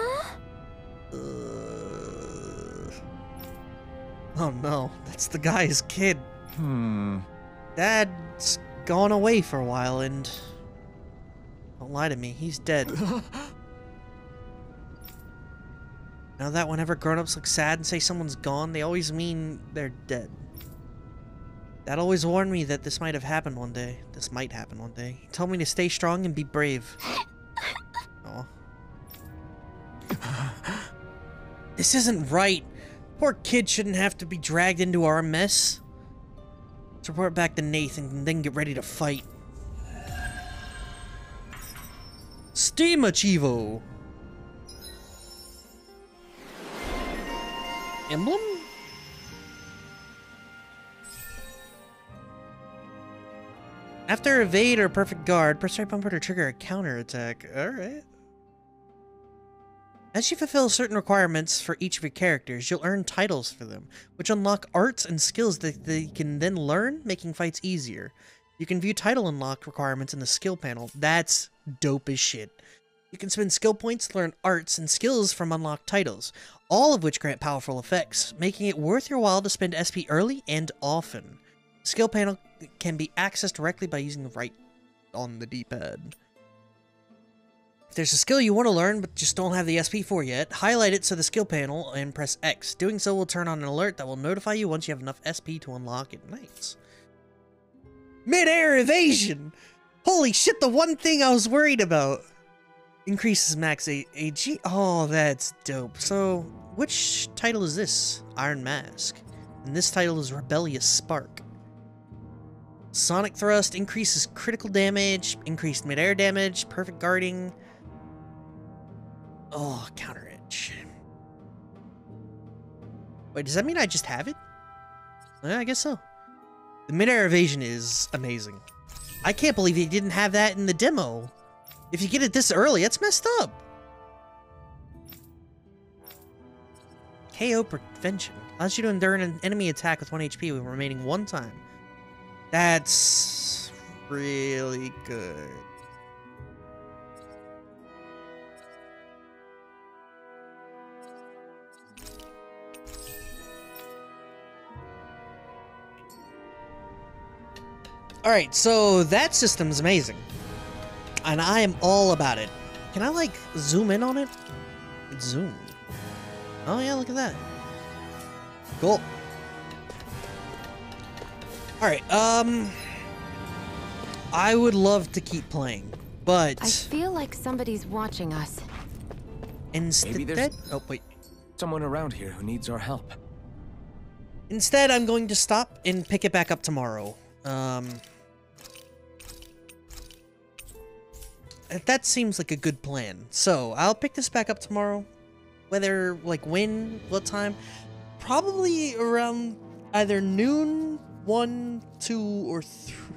Oh no, that's the guy's kid. Dad's gone away for a while and... Don't lie to me, he's dead. Now that whenever grown-ups look sad and say someone's gone, they always mean they're dead. Dad always warned me that this might have happened one day. This might happen one day. He told me to stay strong and be brave. Aw. This isn't right. Poor kid shouldn't have to be dragged into our mess. Let's report back to Nathan and then get ready to fight. Steam Achievo. Emblem? After evade or perfect guard, press right bumper to trigger a counterattack. Alright. As you fulfill certain requirements for each of your characters, you'll earn titles for them, which unlock arts and skills that they can then learn, making fights easier. You can view title unlock requirements in the skill panel. That's dope as shit. You can spend skill points to learn arts and skills from unlocked titles, all of which grant powerful effects, making it worth your while to spend SP early and often. The skill panel can be accessed directly by using the right on the D-pad. If there's a skill you want to learn but just don't have the SP for yet, highlight it to the skill panel and press X. Doing so will turn on an alert that will notify you once you have enough SP to unlock it. Nice. Mid-air evasion! Holy shit, the one thing I was worried about! Increases max AG. Oh, that's dope. So, which title is this? Iron Mask. And this title is Rebellious Spark. Sonic Thrust increases critical damage, increased mid-air damage, perfect guarding. Oh, counter edge. Wait, does that mean I just have it? Yeah, I guess so. The mid-air evasion is amazing. I can't believe they didn't have that in the demo. If you get it this early, that's messed up. KO prevention. Allows you to endure an enemy attack with 1 HP with remaining 1 time. That's really good. Alright, so that system's amazing. And I am all about it. Can I, like, zoom in on it? Zoom. Oh, yeah, look at that. Cool. Alright, I would love to keep playing, but... I feel like somebody's watching us. Instead... Maybe there's oh, wait. someone around here who needs our help. Instead, I'm going to stop and pick it back up tomorrow. That seems like a good plan. So, I'll pick this back up tomorrow. Whether, like, when, what time? Probably around either noon, 1, 2, or 3.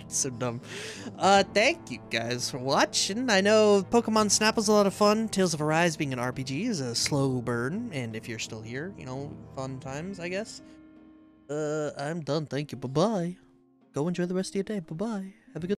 It's so dumb. Thank you guys for watching. I know Pokemon Snap was a lot of fun. Tales of Arise being an RPG is a slow burn. And if you're still here, you know, fun times, I guess. I'm done. Thank you. Bye-bye. Go enjoy the rest of your day. Bye-bye.